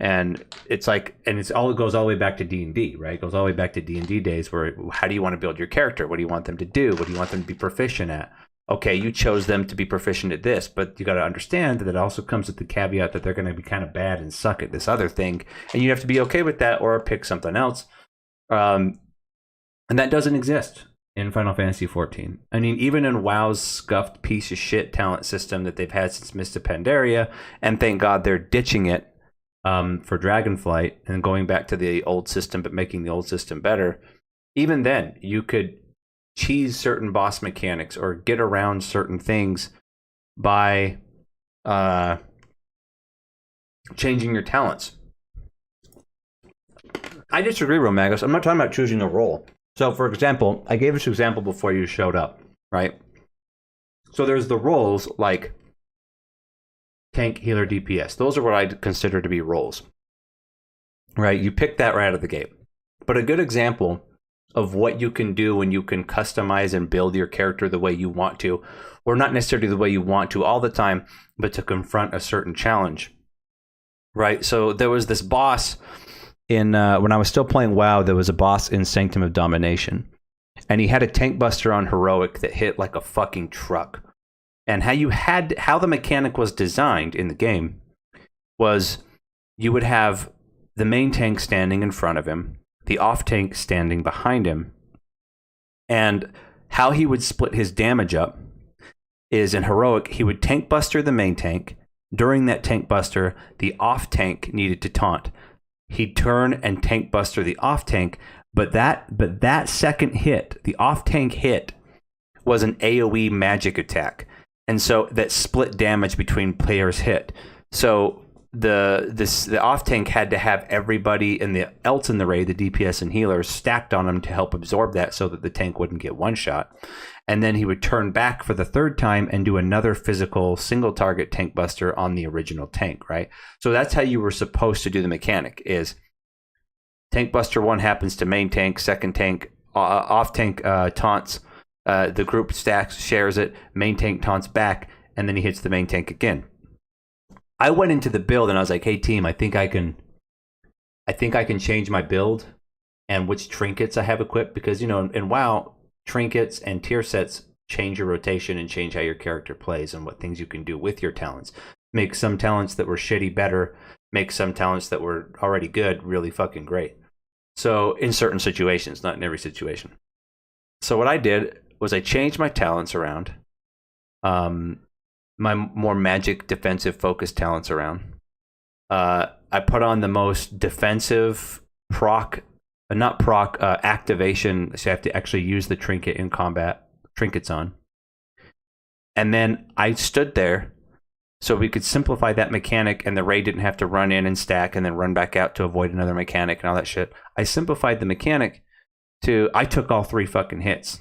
And it goes all the way back to D&D, right? It goes all the way back to D&D days, where how do you want to build your character? What do you want them to do? What do you want them to be proficient at? Okay, you chose them to be proficient at this, but you got to understand that it also comes with the caveat that they're going to be kind of bad and suck at this other thing, and you have to be okay with that or pick something else. And that doesn't exist in Final Fantasy XIV. I mean, even in WoW's scuffed piece of shit talent system that they've had since Mists of Pandaria, and thank God they're ditching it for Dragonflight and going back to the old system, but making the old system better. Even then, you could cheese certain boss mechanics or get around certain things by changing your talents. I disagree, Romagus. I'm not talking about choosing a role. So, for example, I gave this example before you showed up, right? So there's the roles like tank, healer, DPS. Those are what I consider to be roles, right? You pick that right out of the gate. But a good example of what you can do when you can customize and build your character the way you want to, or not necessarily the way you want to all the time, but to confront a certain challenge, right? So there was this boss in when I was still playing WoW. There was a boss in Sanctum of Domination, and he had a tank buster on heroic that hit like a fucking truck. And how the mechanic was designed in the game was you would have the main tank standing in front of him, the off tank standing behind him, and how he would split his damage up is in heroic, he would tank buster the main tank. During that tank buster, the off tank needed to taunt. He'd turn and tank buster the off tank, but that second hit, the off tank hit, was an AoE magic attack. And so that split damage between players hit. So the off tank had to have everybody else in the raid, the DPS and healers, stacked on him to help absorb that so that the tank wouldn't get one shot. And then he would turn back for the third time and do another physical single target tank buster on the original tank, right? So that's how you were supposed to do the mechanic, is tank buster 1 happens to main tank, second tank, off tank taunts, the group stacks, shares it, main tank taunts back, and then he hits the main tank again. I went into the build and I was like, hey team, I think I can change my build and which trinkets I have equipped, because, you know, in WoW, trinkets and tier sets change your rotation and change how your character plays and what things you can do with your talents. Make some talents that were shitty better, make some talents that were already good really fucking great. So in certain situations, not in every situation. So what I did was I changed my talents around, my more magic defensive focused talents around. I put on the most defensive activation, so you have to actually use the trinket in combat, trinkets on. And then I stood there so we could simplify that mechanic and the raid didn't have to run in and stack and then run back out to avoid another mechanic and all that shit. I simplified the mechanic to, I took all 3 fucking hits.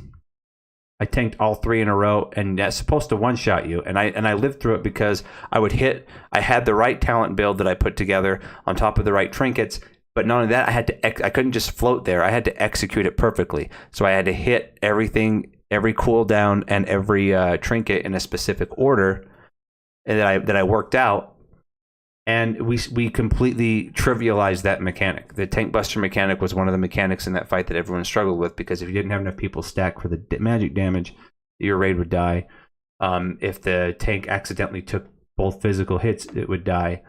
I tanked all 3 in a row, and that's supposed to one-shot you. And I lived through it because I would hit. I had the right talent build that I put together on top of the right trinkets. But not only that, I couldn't just float there. I had to execute it perfectly. So I had to hit everything, every cooldown, and every trinket in a specific order that I worked out. And we completely trivialized that mechanic. The tank buster mechanic was one of the mechanics in that fight that everyone struggled with, because if you didn't have enough people stack for the magic damage, your raid would die. If the tank accidentally took both physical hits, it would die.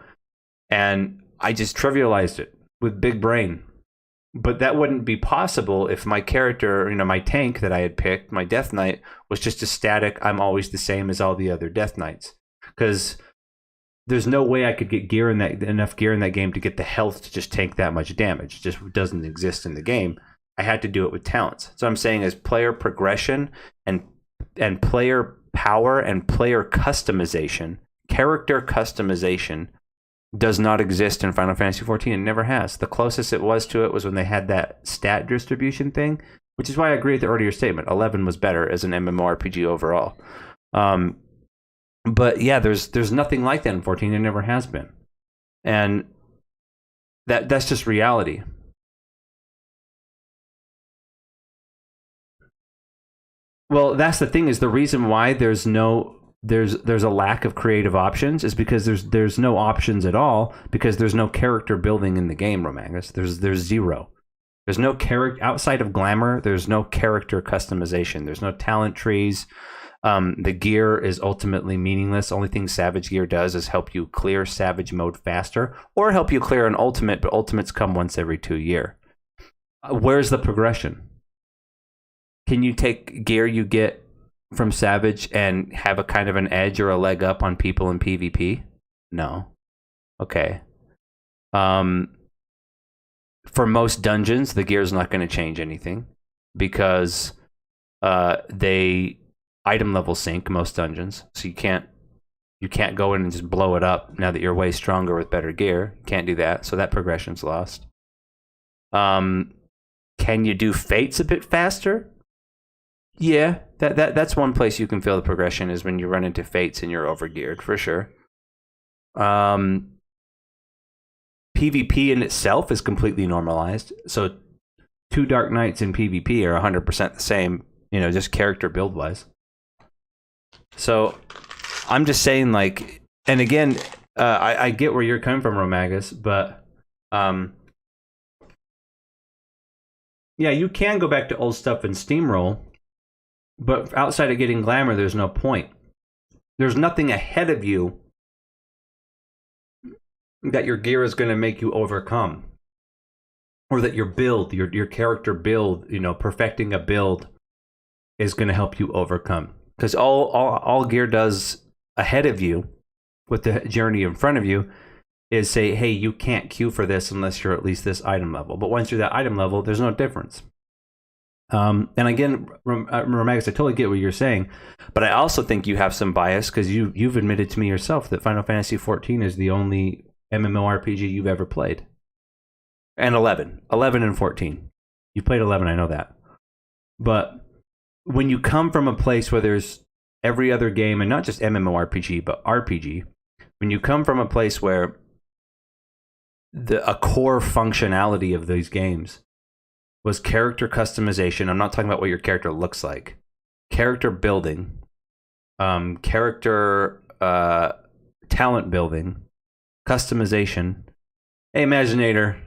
And I just trivialized it with big brain. But that wouldn't be possible if my character, my tank that I had picked, my Death Knight, was just a static, I'm always the same as all the other Death Knights. Because there's no way I could get enough gear in that game to get the health to just tank that much damage. It just doesn't exist in the game. I had to do it with talents. So I'm saying is player progression and player power and player customization, character customization, does not exist in Final Fantasy XIV. It never has. The closest it was to it was when they had that stat distribution thing, which is why I agree with the earlier statement. 11 was better as an MMORPG overall. But yeah, there's nothing like that in 14. There never has been, and that's just reality. Well, that's the thing, is the reason why there's a lack of creative options is because there's no options at all, because there's no character building in the game, Romangus. There's zero. There's no character outside of glamour. There's no character customization. There's no talent trees. The gear is ultimately meaningless. Only thing Savage gear does is help you clear Savage mode faster, or help you clear an ultimate, but ultimates come once every 2 years. Where's the progression? Can you take gear you get from Savage and have a kind of an edge or a leg up on people in PvP? No. Okay. For most dungeons, the gear's not going to change anything, because they item level sync most dungeons, so you can't go in and just blow it up now that you're way stronger with better gear. You can't do that, so that progression's lost. Can you do fates a bit faster? Yeah, that's one place you can feel the progression, is when you run into fates and you're overgeared, for sure. PvP in itself is completely normalized, so 2 Dark Knights in PvP are 100% the same, just character build wise. So I'm just saying, like, and again, I get where you're coming from, Romagus, but yeah, you can go back to old stuff and steamroll, but outside of getting glamour, there's no point. There's nothing ahead of you that your gear is going to make you overcome, or that your build, your character build, perfecting a build is going to help you overcome. Because all gear does ahead of you, with the journey in front of you, is say, hey, you can't queue for this unless you're at least this item level. But once you're that item level, there's no difference. And again, Romagus, I totally get what you're saying, but I also think you have some bias, because you've admitted to me yourself that Final Fantasy XIV is the only MMORPG you've ever played. And 11 and 14. You played 11, I know that. But when you come from a place where there's every other game, and not just MMORPG, but RPG, when you come from a place where a core functionality of these games was character customization, I'm not talking about what your character looks like, character building, character talent building, customization. Hey, Imaginator,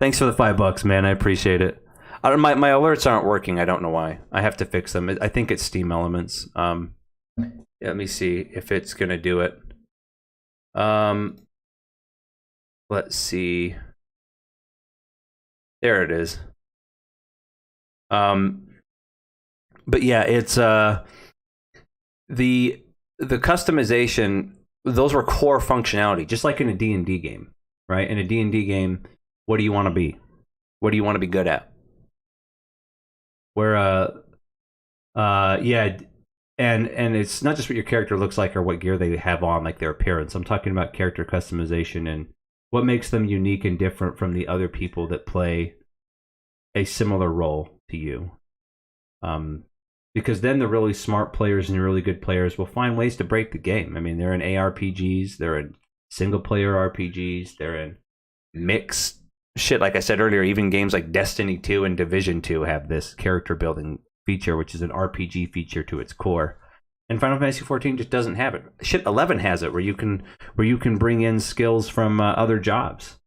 thanks for the $5, man. I appreciate it. My alerts aren't working. I don't know why. I have to fix them. I think it's Steam Elements. Let me see if it's gonna do it. Let's see. There it is. But yeah, it's the customization. Those were core functionality, just like in a D&D game, right? In a D&D game, what do you want to be? What do you want to be good at? Where yeah, and it's not just what your character looks like or what gear they have on, like their appearance. I'm talking about character customization and what makes them unique and different from the other people that play a similar role to you. Because then the really smart players and the really good players will find ways to break the game. I mean, they're in ARPGs, they're in single-player RPGs, they're in mixed shit. Like I said earlier, even games like Destiny 2 and Division 2 have this character-building feature, which is an RPG feature to its core. And Final Fantasy XIV just doesn't have it. Shit, 11 has it, where you can bring in skills from other jobs,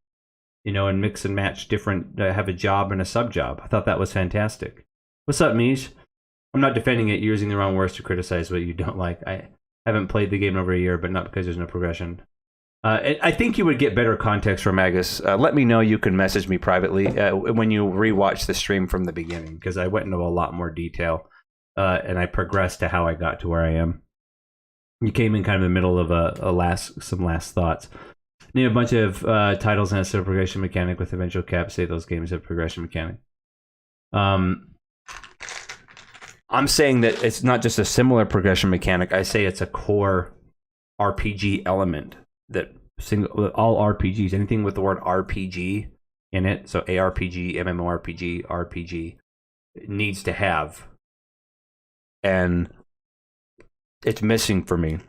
you know, and mix and match different, have a job and a sub-job. I thought that was fantastic. What's up, Mish? I'm not defending it. You're using the wrong words to criticize what you don't like. I haven't played the game in over a year, but not because there's no progression. I think you would get better context from Magus. Let me know. You can message me privately when you rewatch the stream from the beginning, because I went into a lot more detail and I progressed to how I got to where I am. You came in kind of in the middle of some last thoughts. Name a bunch of titles and a progression mechanic with eventual cap. Say those games have progression mechanic. I'm saying that it's not just a similar progression mechanic. I say it's a core RPG element that all RPGs, anything with the word RPG in it, so ARPG, MMORPG, RPG, needs to have. And it's missing for me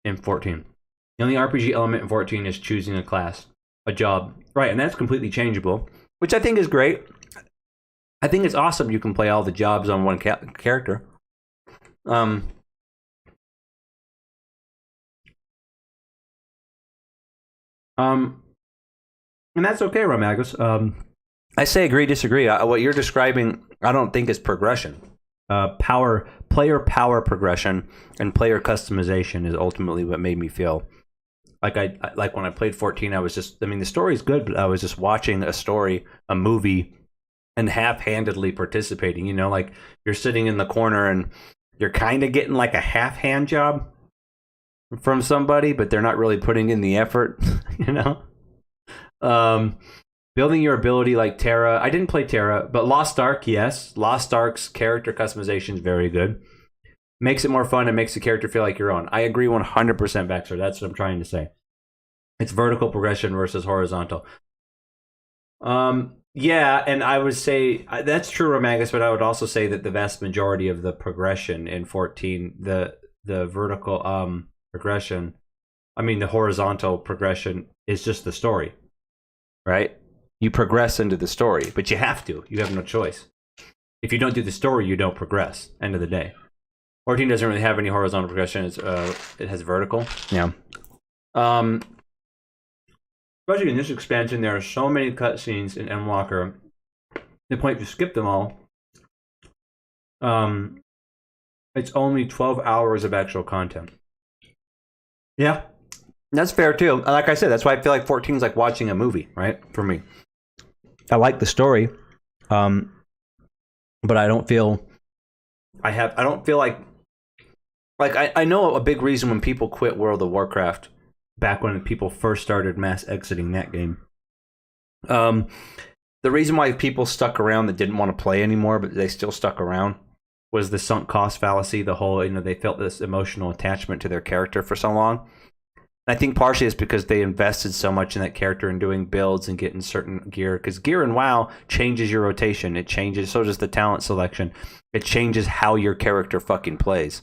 in 14. The only RPG element in 14 is choosing a class, a job. Right, and that's completely changeable, which I think is great. I think it's awesome you can play all the jobs on one character. And that's okay, Romagus. I say agree, disagree. What you're describing, I don't think is progression. Player power progression and player customization is ultimately what made me feel like like when I played 14. I was just, I mean, the story's good, but I was just watching a story, a movie, and half-handedly participating. You know, like you're sitting in the corner and you're kind of getting like a half-hand job from somebody, but they're not really putting in the effort. You know, building your ability like Terra. I didn't play Terra, but Lost Ark, yes. Lost Ark's character customization is very good. Makes it more fun and makes the character feel like your own. I agree 100%, Baxter. That's what I'm trying to say. It's vertical progression versus horizontal. Yeah, and I would say that's true, Romagus, but I would also say that the vast majority of the progression in 14, the vertical progression, I mean the horizontal progression, is just the story, right? You progress into the story, but you have to. You have no choice. If you don't do the story, you don't progress. End of the day. 14 doesn't really have any horizontal progression. It has vertical. Yeah. Especially in this expansion, there are so many cutscenes in Endwalker. The point to skip them all. It's only 12 hours of actual content. Yeah, that's fair too. Like I said, that's why I feel like 14 is like watching a movie, right? For me, I like the story, but I don't feel like I know a big reason when people quit World of Warcraft back when people first started mass exiting that game. The reason why people stuck around that didn't want to play anymore, but they still stuck around, was the sunk cost fallacy. The whole, you know, they felt this emotional attachment to their character for so long. And I think partially it's because they invested so much in that character and doing builds and getting certain gear. Because gear in WoW changes your rotation. It changes, so does the talent selection. It changes how your character fucking plays.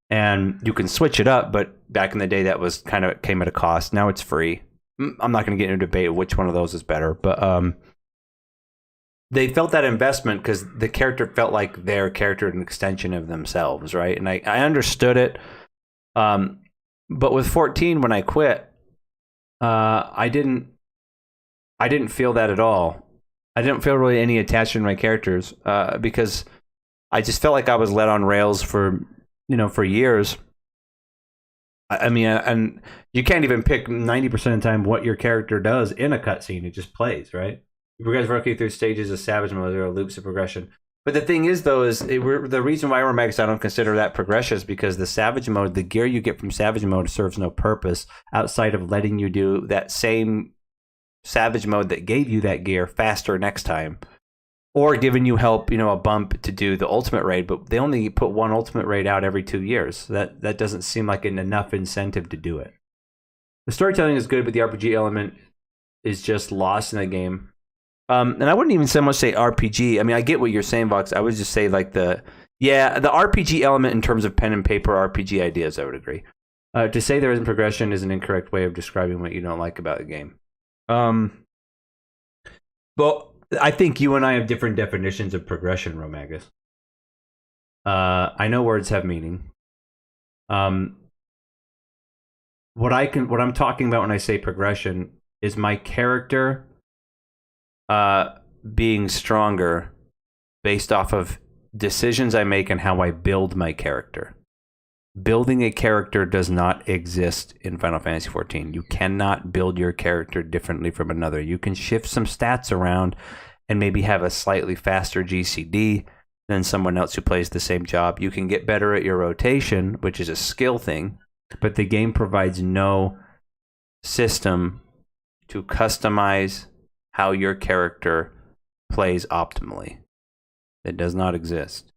And you can switch it up, but back in the day that was kind of came at a cost. Now it's free. I'm not going to get into a debate of which one of those is better, but they felt that investment because the character felt like their character, an extension of themselves, right? And I understood it. But with 14, when I quit, I didn't feel that at all. I didn't feel really any attachment to my characters because I just felt like I was led on rails for years. I mean, and you can't even pick 90% of the time what your character does in a cutscene. It just plays, right? You progress vertically through stages of savage mode or loops of progression. But the thing is, though, the reason why we're maxed, I don't consider that progression is because the savage mode, the gear you get from savage mode serves no purpose outside of letting you do that same savage mode that gave you that gear faster next time. Or giving you help, a bump to do the ultimate raid, but they only put one ultimate raid out every 2 years. That doesn't seem like enough incentive to do it. The storytelling is good, but the RPG element is just lost in the game. And I wouldn't even so much say RPG. I mean, I get what you're saying, Vox. I would just say like the RPG element in terms of pen and paper RPG ideas, I would agree. To say there isn't progression is an incorrect way of describing what you don't like about the game. But I think you and I have different definitions of progression, Romagus. I know words have meaning. What I'm talking about when I say progression is my character being stronger based off of decisions I make and how I build my character. Building a character does not exist in Final Fantasy XIV. You cannot build your character differently from another. You can shift some stats around and maybe have a slightly faster GCD than someone else who plays the same job. You can get better at your rotation, which is a skill thing, but the game provides no system to customize how your character plays optimally. It does not exist.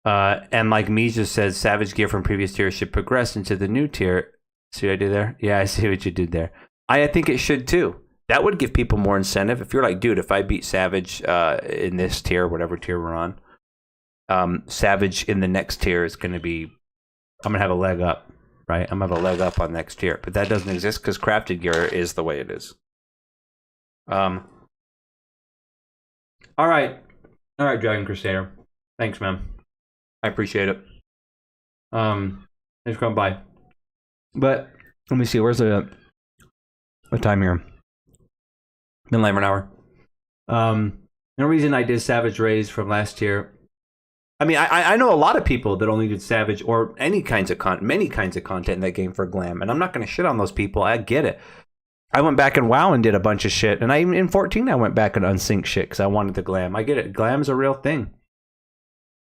And like Mija says, Savage gear from previous tiers should progress into the new tier. See what I did there? Yeah, I see what you did there. I think it should too. That would give people more incentive. If you're like, dude, if I beat Savage in this tier, whatever tier we're on, Savage in the next tier is going to be, I'm going to have a leg up, right? I'm going to have a leg up on next tier. But that doesn't exist because crafted gear is the way it is. All right, Dragon Crusader. Thanks, man. I appreciate it. Thanks for coming by. But let me see. Where's the time here? Been like an hour. No reason I did Savage Rays from last year. I mean, I know a lot of people that only did Savage or many kinds of content in that game for glam, and I'm not going to shit on those people. I get it. I went back in WoW and did a bunch of shit, and in 14 I went back and unsynced shit because I wanted the glam. I get it. Glam's a real thing.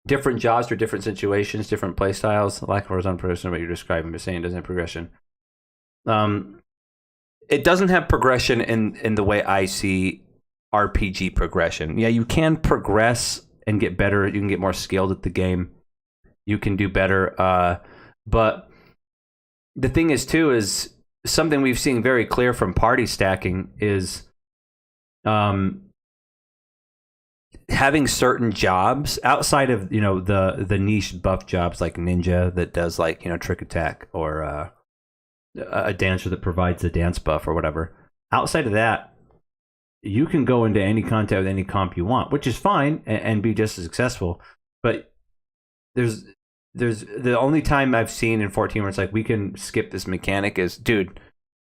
Different jobs for different situations, different play styles. Lack of horizontal progression, what you're describing, but saying it doesn't have progression. It doesn't have progression in the way I see RPG progression. Yeah, you can progress and get better. You can get more skilled at the game. You can do better. But the thing is, too, is something we've seen very clear from party stacking is having certain jobs outside of the niche buff jobs like ninja that does like trick attack or a dancer that provides a dance buff or whatever. Outside of that, you can go into any content with any comp you want, which is fine and be just as successful. But there's the only time I've seen in 14 where it's like we can skip this mechanic is, dude,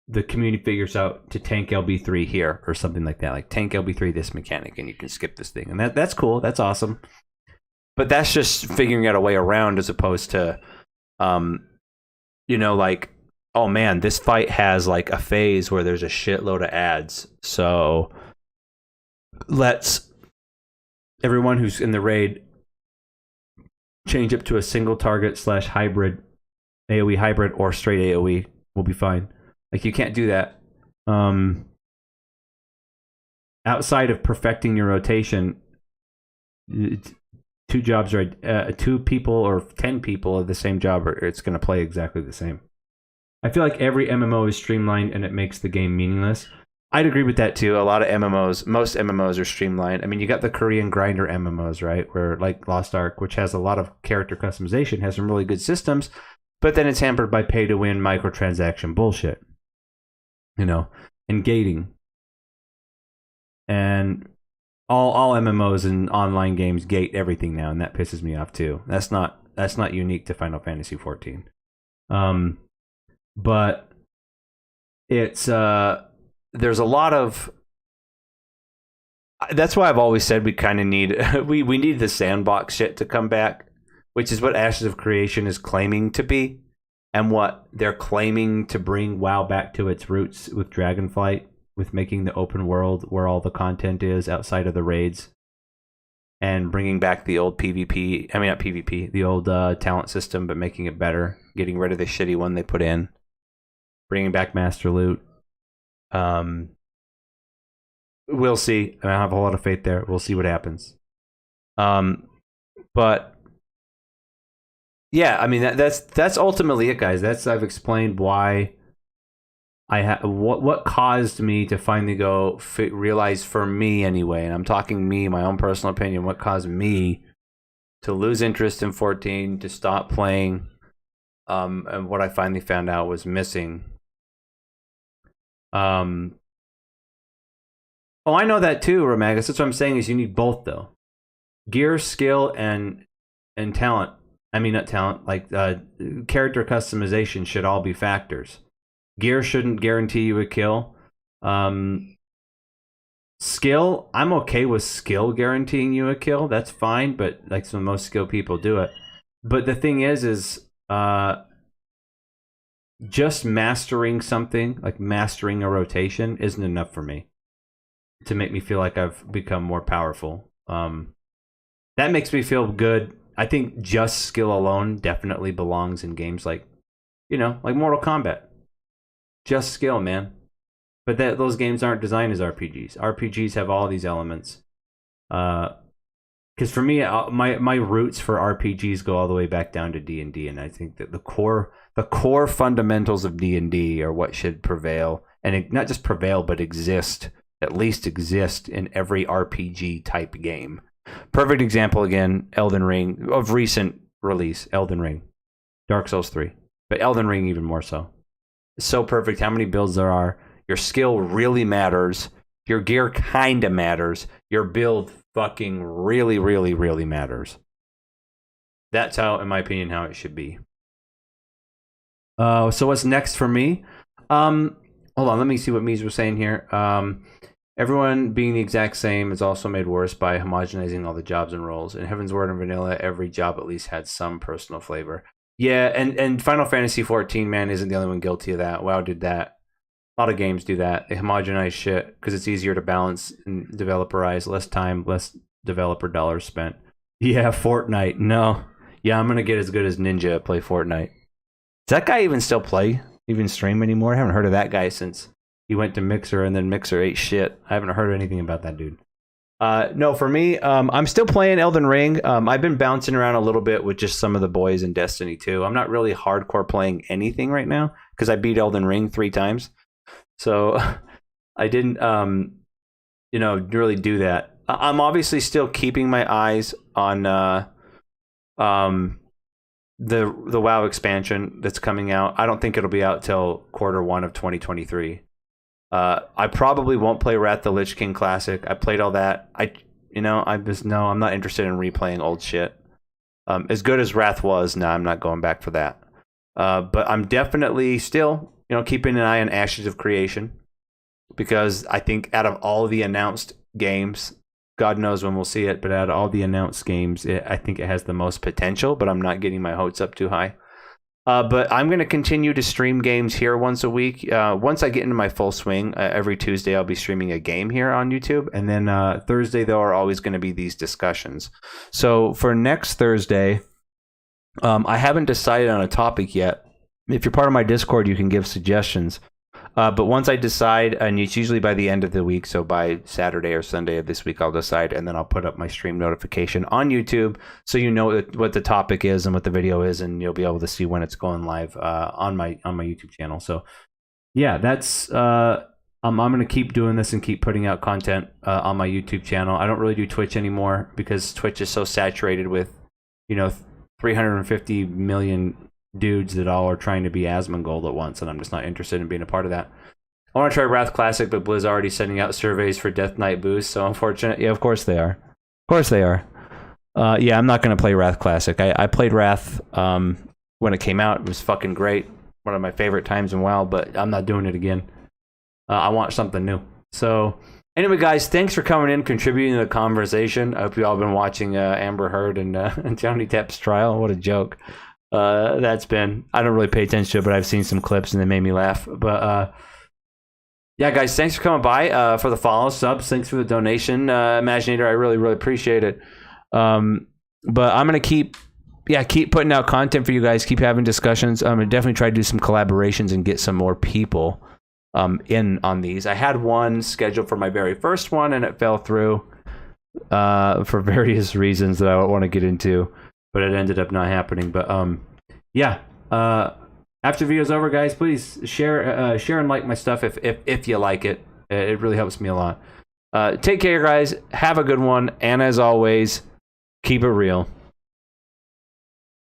the community figures out to tank LB3 here or something like that. Like tank LB3 this mechanic and you can skip this thing. And that's cool. That's awesome. But that's just figuring out a way around as opposed to like, oh man, this fight has like a phase where there's a shitload of ads. So let's everyone who's in the raid change up to a single target / hybrid, AoE hybrid or straight AoE. We'll be fine. Like, you can't do that. Outside of perfecting your rotation, 2 jobs are 2 people or 10 people of the same job, or it's going to play exactly the same. I feel like every MMO is streamlined and it makes the game meaningless. I'd agree with that too. A lot of MMOs, most MMOs are streamlined. I mean, you got the Korean grinder MMOs, right? Where like Lost Ark, which has a lot of character customization, has some really good systems, but then it's hampered by pay-to-win microtransaction bullshit. And gating. And all MMOs and online games gate everything now, and that pisses me off too. That's not unique to Final Fantasy XIV. But it's there's a lot of that's why I've always said we kind of need we need the sandbox shit to come back, which is what Ashes of Creation is claiming to be, and what they're claiming to bring WoW back to its roots with Dragonflight, with making the open world where all the content is outside of the raids, and bringing back the old PvP. I mean, not PvP, the old talent system, but making it better, getting rid of the shitty one they put in, bringing back Master Loot. We'll see. I have a lot of faith there. We'll see what happens. But yeah, I mean that's ultimately it, guys. I've explained why what caused me to finally go realize, for me anyway, and I'm talking me, my own personal opinion, what caused me to lose interest in 14, to stop playing, and what I finally found out was missing. Oh, I know that too, Romagus. That's what I'm saying, is you need both, though. Gear, skill, and talent. I mean, not talent, like character customization should all be factors. Gear shouldn't guarantee you a kill. Skill, I'm okay with skill guaranteeing you a kill. That's fine, but like, so most skilled people do it. But the thing is just mastering something, like mastering a rotation, isn't enough for me to make me feel like I've become more powerful. That makes me feel good. I think just skill alone definitely belongs in games like, like Mortal Kombat. Just skill, man. But those games aren't designed as RPGs. RPGs have all these elements. Because for me, my roots for RPGs go all the way back down to D&D, and I think that the core fundamentals of D&D are what should prevail, and not just prevail, but at least exist in every RPG type game. Perfect example again, Elden Ring, of recent release, Elden Ring, Dark Souls 3, but Elden Ring even more so. It's so perfect how many builds there are. Your skill really matters. Your gear kinda matters. Your build fucking really, really, really matters. That's how, in my opinion, how it should be. So what's next for me? Hold on, let me see what Mies was saying here. Everyone being the exact same is also made worse by homogenizing all the jobs and roles. In Heaven's Word and Vanilla, every job at least had some personal flavor. Yeah, and Final Fantasy XIV, man, isn't the only one guilty of that. WoW did that. A lot of games do that. They homogenize shit because it's easier to balance and developerize. Less time, less developer dollars spent. Yeah, Fortnite. No. Yeah, I'm going to get as good as Ninja at play Fortnite. Does that guy even still even stream anymore? I haven't heard of that guy since he went to Mixer, and then Mixer ate shit. I haven't heard anything about that dude. No, for me, I'm still playing Elden Ring. I've been bouncing around a little bit with just some of the boys in Destiny 2. I'm not really hardcore playing anything right now because I beat Elden Ring 3 times. So I didn't, really do that. I'm obviously still keeping my eyes on the WoW expansion that's coming out. I don't think it'll be out till Q1 of 2023. I probably won't play Wrath the Lich King Classic. I played all that. I'm not interested in replaying old shit. As good as Wrath was, I'm not going back for that. But I'm definitely still, keeping an eye on Ashes of Creation, because I think out of all the announced games, God knows when we'll see it, but out of all the announced games, I think it has the most potential, but I'm not getting my hopes up too high. But I'm going to continue to stream games here once a week. Once I get into my full swing, every Tuesday I'll be streaming a game here on YouTube. And then Thursday, there are always going to be these discussions. So for next Thursday, I haven't decided on a topic yet. If you're part of my Discord, you can give suggestions. But once I decide, and it's usually by the end of the week, so by Saturday or Sunday of this week, I'll decide, and then I'll put up my stream notification on YouTube, so you know what the topic is and what the video is, and you'll be able to see when it's going live on my YouTube channel. So, yeah, that's I'm going to keep doing this and keep putting out content on my YouTube channel. I don't really do Twitch anymore because Twitch is so saturated with 350 million dudes that all are trying to be Asmongold at once, and I'm just not interested in being a part of that. I want to try Wrath Classic, but Blizz already sending out surveys for Death Knight boost, so unfortunate. Yeah, of course they are. Of course they are. Yeah, I'm not going to play Wrath Classic. I played Wrath when it came out. It was fucking great. One of my favorite times in WoW, but I'm not doing it again. I want something new. So, Anyway, guys, thanks for coming in, contributing to the conversation. I hope you all been watching Amber Heard and Johnny Depp's trial. What a joke that's been. I don't really pay attention to it, but I've seen some clips and they made me laugh. But yeah, guys, thanks for coming by, for the follow, subs. Thanks for the donation, Imaginator. I really, really appreciate it. But I'm gonna keep putting out content for you guys. Keep having discussions. I'm gonna definitely try to do some collaborations and get some more people in on these. I had one scheduled for my very first one and it fell through for various reasons that I don't want to get into, but it ended up not happening. But yeah, after the video's over, guys, please share and like my stuff if you like it. It really helps me a lot. Take care, guys. Have a good one, and as always, keep it real.